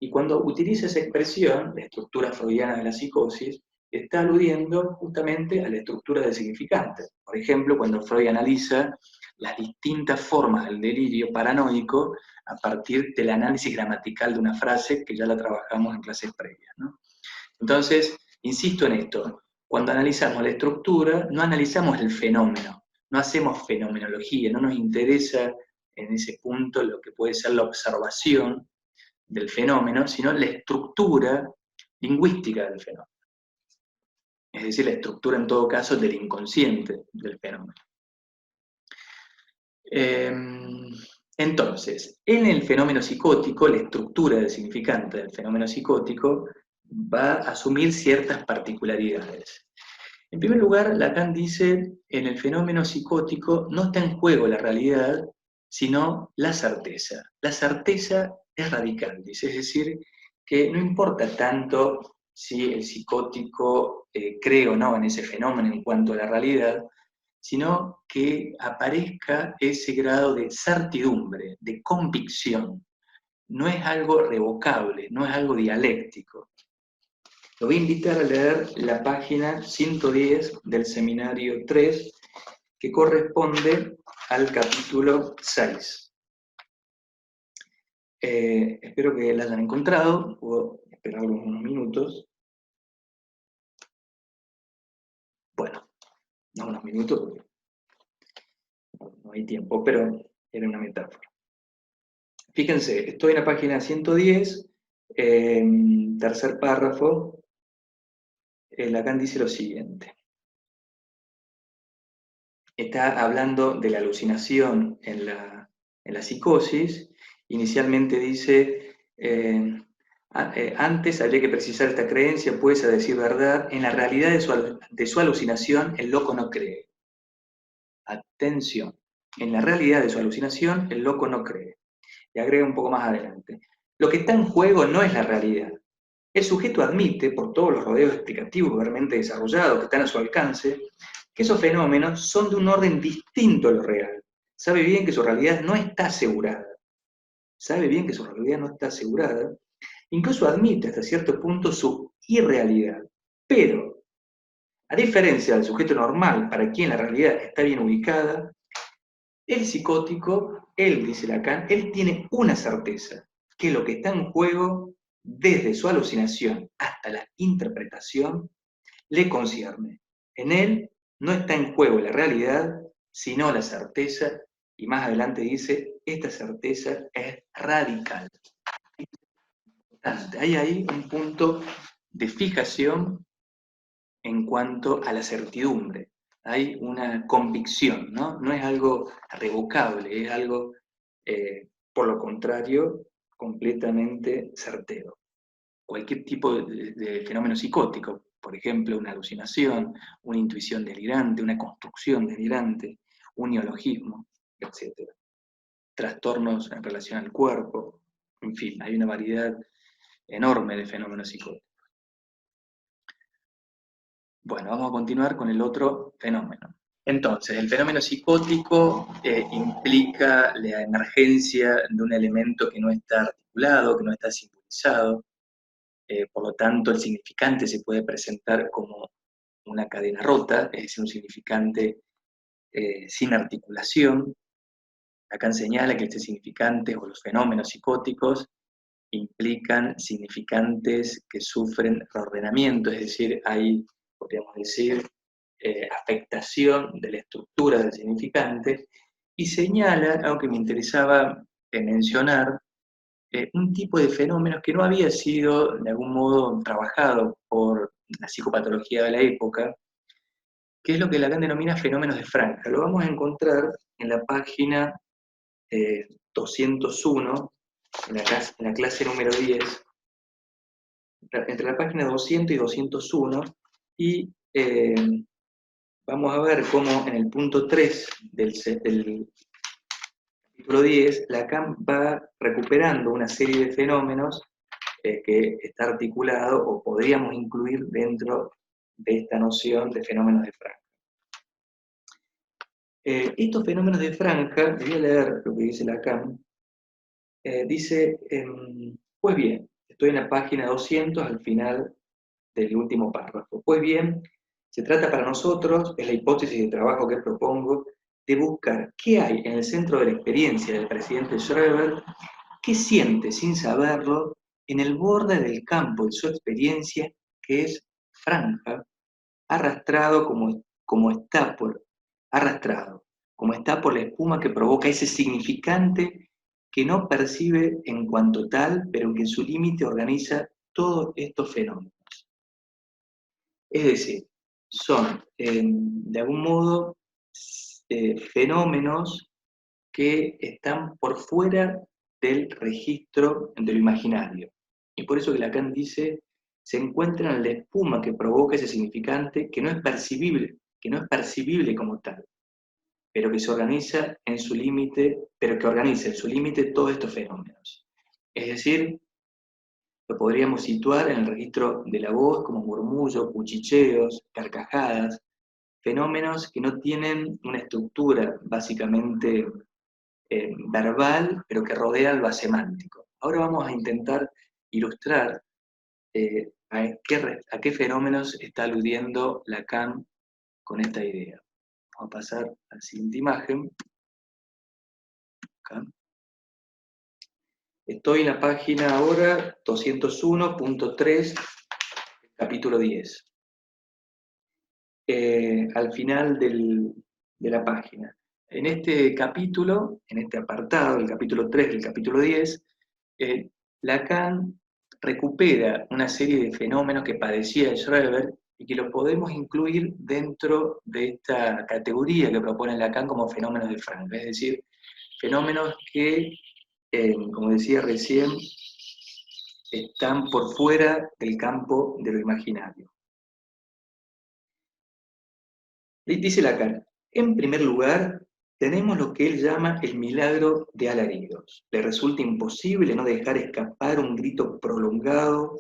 Y cuando utiliza esa expresión, la estructura freudiana de la psicosis, está aludiendo justamente a la estructura del significante. Por ejemplo, cuando Freud analiza las distintas formas del delirio paranoico a partir del análisis gramatical de una frase que ya la trabajamos en clases previas, ¿no? Entonces, insisto en esto, cuando analizamos la estructura, no analizamos el fenómeno, no hacemos fenomenología, no nos interesa en ese punto lo que puede ser la observación del fenómeno, sino la estructura lingüística del fenómeno. Es decir, la estructura en todo caso del inconsciente del fenómeno. Entonces, en el fenómeno psicótico, la estructura del significante del fenómeno psicótico va a asumir ciertas particularidades. En primer lugar, Lacan dice, en el fenómeno psicótico no está en juego la realidad, sino la certeza. La certeza es radical, dice, es decir, que no importa tanto si el psicótico cree o no en ese fenómeno en cuanto a la realidad, sino que aparezca ese grado de certidumbre, de convicción. No es algo revocable, no es algo dialéctico. Lo voy a invitar a leer la página 110 del seminario 3, que corresponde al capítulo 6. Espero que la hayan encontrado, puedo esperar unos minutos. Bueno, no unos minutos, no hay tiempo, pero era una metáfora. Fíjense, estoy en la página 110, tercer párrafo. Lacan dice lo siguiente. Está hablando de la alucinación en la psicosis. Inicialmente dice, antes habría que precisar esta creencia, pues a decir verdad, en la realidad de su alucinación el loco no cree. Atención, en la realidad de su alucinación el loco no cree. Y agrega un poco más adelante. Lo que está en juego no es la realidad. El sujeto admite, por todos los rodeos explicativos verdaderamente desarrollados que están a su alcance, que esos fenómenos son de un orden distinto a lo real. Sabe bien que su realidad no está asegurada. Sabe bien que su realidad no está asegurada. Incluso admite hasta cierto punto su irrealidad. Pero, a diferencia del sujeto normal, para quien la realidad está bien ubicada, el psicótico, él, dice Lacan, él tiene una certeza, que lo que está en juego, desde su alucinación hasta la interpretación, le concierne. En él no está en juego la realidad, sino la certeza, y más adelante dice, esta certeza es radical. Hay ahí un punto de fijación en cuanto a la certidumbre. Hay una convicción, ¿no? No es algo revocable, es algo, por lo contrario, completamente certero. Cualquier tipo de fenómeno psicótico, por ejemplo, una alucinación, una intuición delirante, una construcción delirante, un neologismo, etc. Trastornos en relación al cuerpo, en fin, hay una variedad enorme de fenómenos psicóticos. Bueno, vamos a continuar con el otro fenómeno. Entonces, el fenómeno psicótico implica la emergencia de un elemento que no está articulado, que no está simbolizado, por lo tanto el significante se puede presentar como una cadena rota, es decir, un significante sin articulación. Lacan señala que este significante o los fenómenos psicóticos implican significantes que sufren reordenamiento, es decir, hay, podríamos decir, afectación de la estructura del significante, y señala, algo que me interesaba mencionar, un tipo de fenómenos que no había sido de algún modo trabajado por la psicopatología de la época, que es lo que Lacan denomina fenómenos de franja. Lo vamos a encontrar en la página 201, en la clase número 10, entre la página 200 y 201, y vamos a ver cómo en el punto 3 del capítulo 10, Lacan va recuperando una serie de fenómenos que está articulado o podríamos incluir dentro de esta noción de fenómenos de franja. Estos fenómenos de franja, voy a leer lo que dice Lacan, dice, pues bien, estoy en la página 200 al final del último párrafo. Pues bien, se trata para nosotros, es la hipótesis de trabajo que propongo, de buscar qué hay en el centro de la experiencia del presidente Schroeder, qué siente sin saberlo en el borde del campo de su experiencia, que es franja, arrastrado como está por la espuma que provoca ese significante que no percibe en cuanto tal, pero que en su límite organiza todos estos fenómenos. Es decir, son de algún modo fenómenos que están por fuera del registro de lo imaginario. Y por eso que Lacan dice, se encuentran en la espuma que provoca ese significante que no es percibible como tal, pero que se organiza en su límite, pero que organiza en su límite todos estos fenómenos. Es decir, lo podríamos situar en el registro de la voz como murmullo, cuchicheos, carcajadas, fenómenos que no tienen una estructura básicamente verbal, pero que rodean lo asemántico. Ahora vamos a intentar ilustrar a qué fenómenos está aludiendo Lacan con esta idea. Vamos a pasar a la siguiente imagen. Acá. Estoy en la página ahora 201.3, capítulo 10. Al final de la página. En este capítulo, en este apartado, el capítulo 3 del capítulo 10, Lacan recupera una serie de fenómenos que padecía Schreber y que lo podemos incluir dentro de esta categoría que propone Lacan como fenómenos de Frank, es decir, fenómenos que, como decía recién, están por fuera del campo de lo imaginario. Dice Lacan, en primer lugar, tenemos lo que él llama el milagro de alaridos. Le resulta imposible no dejar escapar un grito prolongado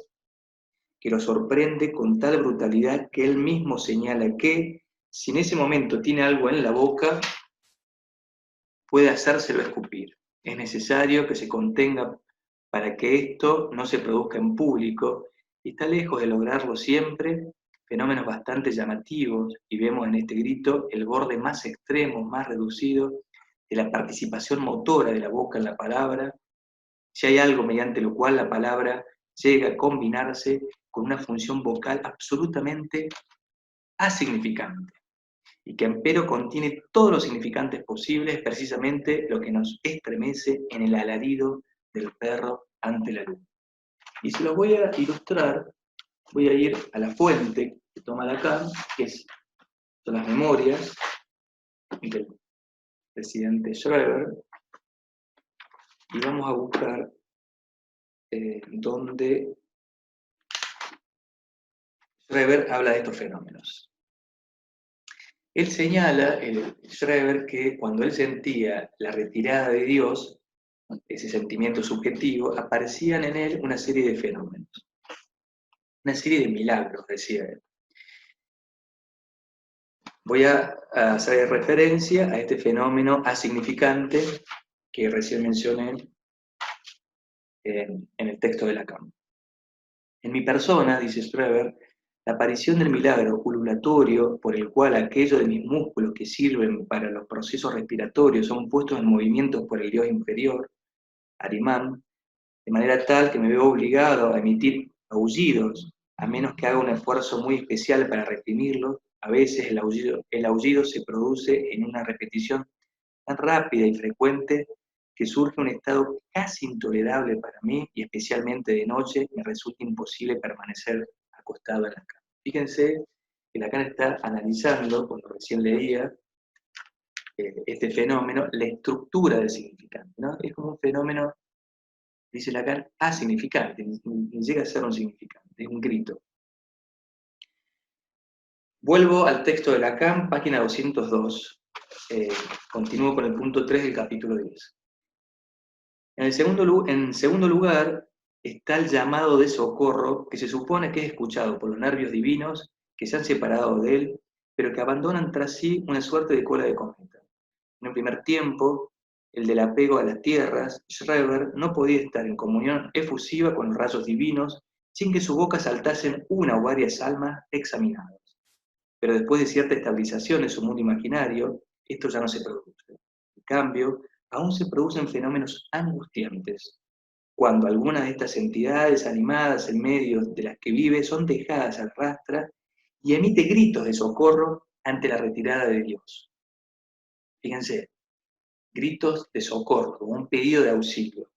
que lo sorprende con tal brutalidad que él mismo señala que, si en ese momento tiene algo en la boca, puede hacérselo escupir. Es necesario que se contenga para que esto no se produzca en público, y está lejos de lograrlo siempre, fenómenos bastante llamativos, y vemos en este grito el borde más extremo, más reducido, de la participación motora de la boca en la palabra, si hay algo mediante lo cual la palabra llega a combinarse con una función vocal absolutamente asignificante, y que empero contiene todos los significantes posibles, precisamente lo que nos estremece en el alarido del perro ante la luz. Y se los voy a ilustrar, voy a ir a la fuente que toma Lacan, que son las memorias del presidente Schreber, y vamos a buscar donde Schreber habla de estos fenómenos. Él señala, Schreber, que cuando él sentía la retirada de Dios, ese sentimiento subjetivo, aparecían en él una serie de fenómenos, una serie de milagros, decía él. Voy a hacer referencia a este fenómeno asignificante que recién mencioné en el texto de Lacan. En mi persona, dice Schreber, la aparición del milagro ululatorio por el cual aquellos de mis músculos que sirven para los procesos respiratorios son puestos en movimiento por el Dios inferior, Arimán, de manera tal que me veo obligado a emitir aullidos, a menos que haga un esfuerzo muy especial para reprimirlos. A veces el aullido se produce en una repetición tan rápida y frecuente que surge un estado casi intolerable para mí, y especialmente de noche me resulta imposible permanecer acostado en la cama. Fíjense que Lacan está analizando, cuando recién leía este fenómeno, la estructura del significante, ¿no? Es como un fenómeno, dice Lacan, asignificante, ni llega a ser un significante, es un grito. Vuelvo al texto de Lacan, página 202, continúo con el punto 3 del capítulo 10. En segundo lugar, está el llamado de socorro, que se supone que es escuchado por los nervios divinos que se han separado de él, pero que abandonan tras sí una suerte de cola de cometa. En el primer tiempo, el del apego a las tierras, Schreber no podía estar en comunión efusiva con los rayos divinos sin que su boca saltasen una o varias almas examinadas. Pero después de cierta estabilización de su mundo imaginario, esto ya no se produce. En cambio, aún se producen fenómenos angustiantes, cuando algunas de estas entidades animadas en medio de las que vive son dejadas al rastra y emite gritos de socorro ante la retirada de Dios. Fíjense, gritos de socorro, como un pedido de auxilio.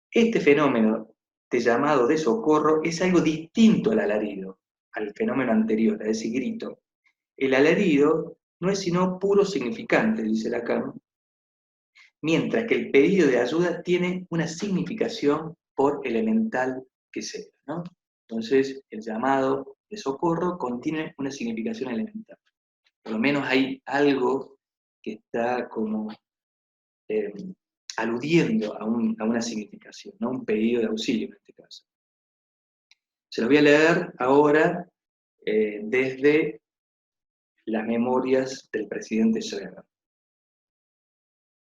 Este fenómeno de llamado de socorro es algo distinto al alarido, al fenómeno anterior, a ese grito. El alarido no es sino puro significante, dice Lacan, mientras que el pedido de ayuda tiene una significación por elemental que sea, ¿no? Entonces, el llamado de socorro contiene una significación elemental. Por lo menos hay algo que está como aludiendo a una significación, ¿no? Un pedido de auxilio en este caso. Se lo voy a leer ahora desde las memorias del presidente Schreber.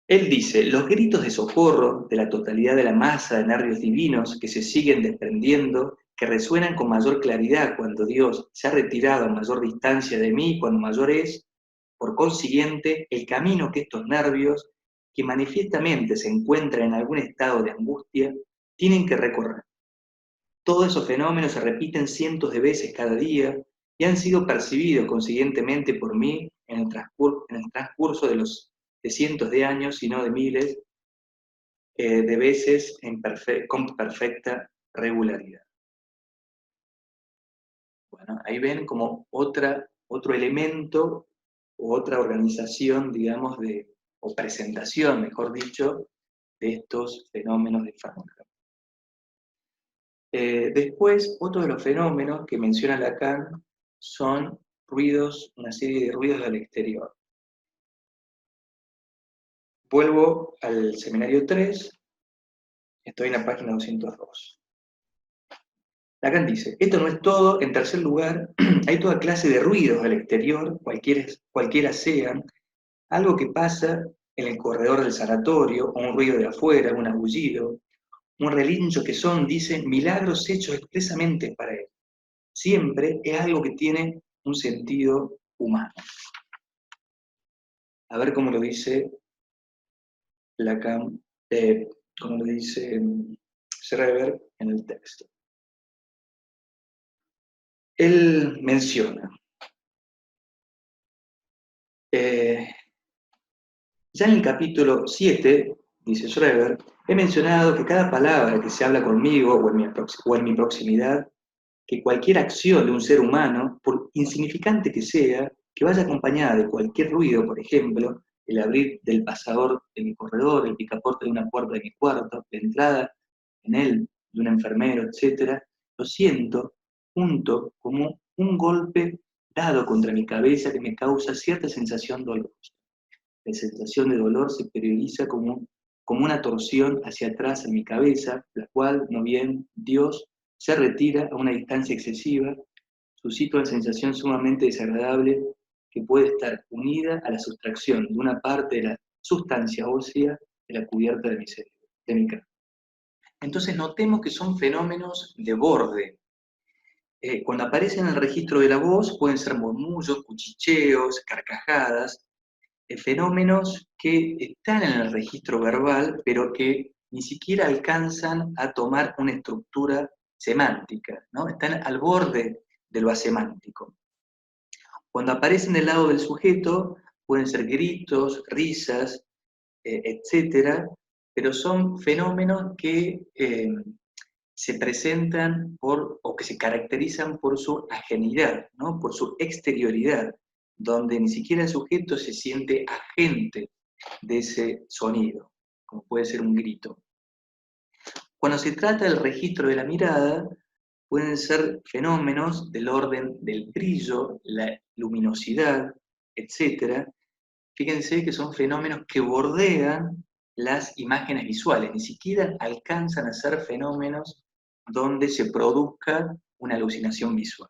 Él dice, los gritos de socorro de la totalidad de la masa de nervios divinos que se siguen desprendiendo que resuenan con mayor claridad cuando Dios se ha retirado a mayor distancia de mí, cuando mayor es, por consiguiente, el camino que estos nervios, que manifiestamente se encuentran en algún estado de angustia, tienen que recorrer. Todos esos fenómenos se repiten cientos de veces cada día y han sido percibidos consiguientemente por mí en el transcurso de cientos de años, si no de miles, de veces con perfecta regularidad. Bueno, ahí ven como otro elemento u otra organización, digamos, o presentación, mejor dicho, de estos fenómenos de Fraunhofer. Después, otro de los fenómenos que menciona Lacan son ruidos, una serie de ruidos del exterior. Vuelvo al seminario 3, estoy en la página 202. Lacan dice, esto no es todo, en tercer lugar, hay toda clase de ruidos del exterior, cualquiera sean, algo que pasa en el corredor del sanatorio, o un ruido de afuera, un aullido, un relincho que son, dicen, milagros hechos expresamente para él. Siempre es algo que tiene un sentido humano. A ver cómo lo dice Lacan, como lo dice Schreber en el texto. Él menciona, ya en el capítulo 7, dice Schreber, he mencionado que cada palabra que se habla conmigo o en mi proximidad, que cualquier acción de un ser humano, por insignificante que sea, que vaya acompañada de cualquier ruido, por ejemplo, el abrir del pasador de mi corredor, el picaporte de una puerta de mi cuarto, la entrada en él de un enfermero, etc., lo siento junto como un golpe dado contra mi cabeza que me causa cierta sensación dolorosa. La sensación de dolor se periodiza como una torsión hacia atrás en mi cabeza, la cual, no bien Dios se retira a una distancia excesiva, suscita una sensación sumamente desagradable que puede estar unida a la sustracción de una parte de la sustancia ósea de la cubierta de mi cerebro, de mi cráneo. Entonces notemos que son fenómenos de borde. Cuando aparecen en el registro de la voz pueden ser murmullos, cuchicheos, carcajadas, fenómenos que están en el registro verbal, pero que ni siquiera alcanzan a tomar una estructura semántica, ¿no? Están al borde de lo asemántico. Cuando aparecen del lado del sujeto, pueden ser gritos, risas, etc., pero son fenómenos que se presentan o que se caracterizan por su ajenidad, ¿no? Por su exterioridad, donde ni siquiera el sujeto se siente agente de ese sonido, como puede ser un grito. Cuando se trata del registro de la mirada, pueden ser fenómenos del orden del brillo, la luminosidad, etc. Fíjense que son fenómenos que bordean las imágenes visuales, ni siquiera alcanzan a ser fenómenos donde se produzca una alucinación visual.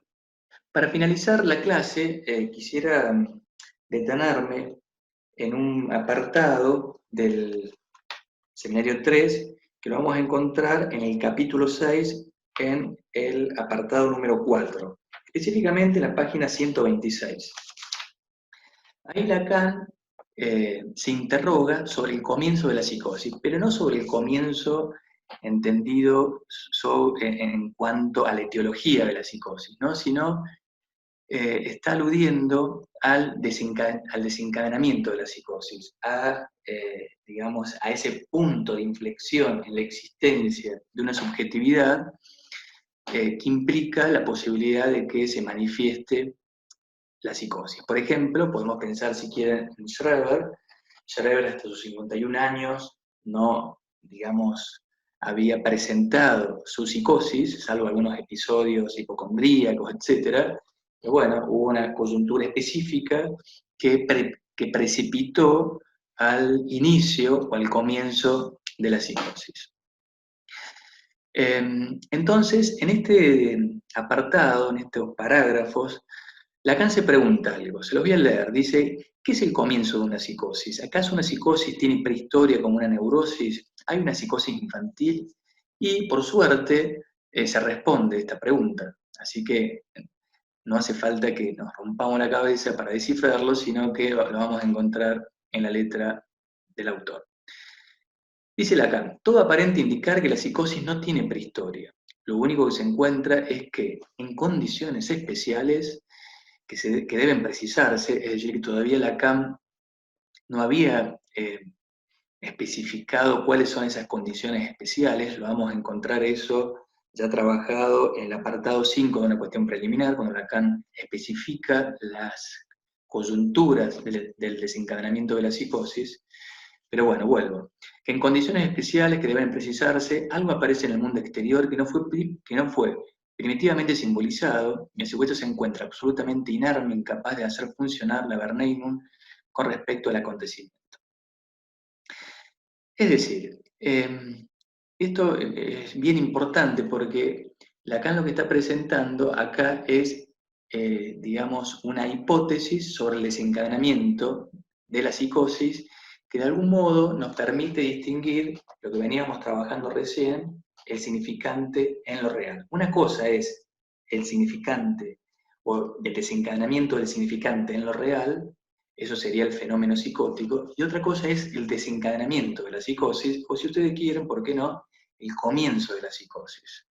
Para finalizar la clase, quisiera detenerme en un apartado del seminario 3, que lo vamos a encontrar en el capítulo 6, en el apartado número 4, específicamente en la página 126. Ahí Lacan se interroga sobre el comienzo de la psicosis, pero no sobre el comienzo entendido en cuanto a la etiología de la psicosis, ¿no? Sino está aludiendo al desencadenamiento de la psicosis, digamos, a ese punto de inflexión en la existencia de una subjetividad que implica la posibilidad de que se manifieste la psicosis. Por ejemplo, podemos pensar, si quieren, en Schreber. Schreber hasta sus 51 años no, digamos, había presentado su psicosis, salvo algunos episodios hipocondríacos, etc. Pero bueno, hubo una coyuntura específica que precipitó al inicio o al comienzo de la psicosis. Entonces, en este apartado, en estos parágrafos, Lacan se pregunta algo, se los voy a leer. Dice, ¿qué es el comienzo de una psicosis? ¿Acaso una psicosis tiene prehistoria como una neurosis? ¿Hay una psicosis infantil? Y, por suerte, se responde esta pregunta. Así que no hace falta que nos rompamos la cabeza para descifrarlo, sino que lo vamos a encontrar en la letra del autor. Dice Lacan, todo aparenta indicar que la psicosis no tiene prehistoria. Lo único que se encuentra es que en condiciones especiales que deben precisarse, es decir, que todavía Lacan no había especificado cuáles son esas condiciones especiales, lo vamos a encontrar eso ya trabajado en el apartado 5 de una cuestión preliminar, cuando Lacan especifica las coyunturas del desencadenamiento de la psicosis. Pero bueno, vuelvo. Que en condiciones especiales que deben precisarse, algo aparece en el mundo exterior que no fue primitivamente simbolizado, y el sujeto se encuentra absolutamente inerme, incapaz de hacer funcionar la Verneinum con respecto al acontecimiento. Es decir, esto es bien importante porque Lacan lo que está presentando acá es, digamos, una hipótesis sobre el desencadenamiento de la psicosis que de algún modo nos permite distinguir lo que veníamos trabajando recién, el significante en lo real. Una cosa es el significante o el desencadenamiento del significante en lo real, eso sería el fenómeno psicótico, y otra cosa es el desencadenamiento de la psicosis, o si ustedes quieren, ¿por qué no?, el comienzo de la psicosis.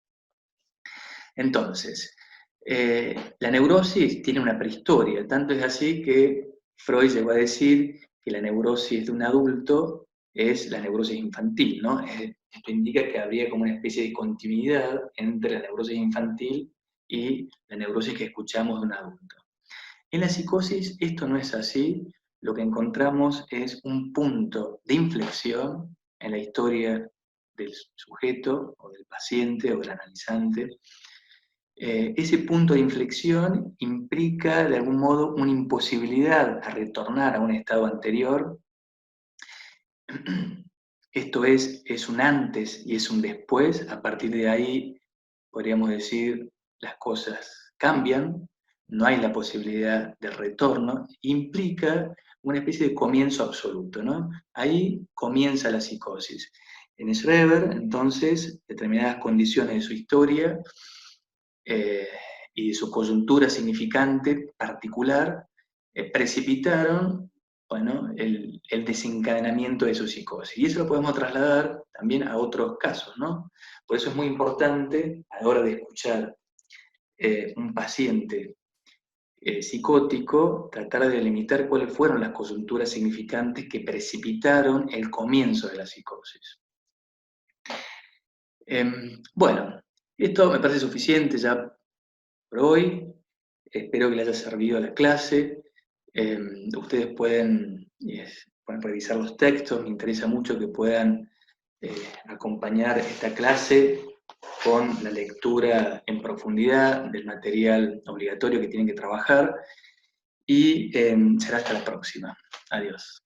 Entonces, la neurosis tiene una prehistoria, tanto es así que Freud llegó a decir que la neurosis de un adulto es la neurosis infantil, ¿no? Esto indica que habría como una especie de continuidad entre la neurosis infantil y la neurosis que escuchamos de un adulto. En la psicosis esto no es así, lo que encontramos es un punto de inflexión en la historia del sujeto o del paciente o del analizante. Ese punto de inflexión implica de algún modo una imposibilidad a retornar a un estado anterior. Esto es un antes y es un después, a partir de ahí podríamos decir las cosas cambian, no hay la posibilidad de retorno, implica una especie de comienzo absoluto, ¿no? Ahí comienza la psicosis. En Schreber, entonces, determinadas condiciones de su historia y de su coyuntura significante particular precipitaron, bueno, el desencadenamiento de su psicosis. Y eso lo podemos trasladar también a otros casos, ¿no? Por eso es muy importante, a la hora de escuchar un paciente psicótico, tratar de delimitar cuáles fueron las coyunturas significantes que precipitaron el comienzo de la psicosis. Bueno, esto me parece suficiente ya por hoy. Espero que les haya servido la clase. Ustedes pueden revisar los textos. Me interesa mucho que puedan acompañar esta clase con la lectura en profundidad del material obligatorio que tienen que trabajar. Y será hasta la próxima. Adiós.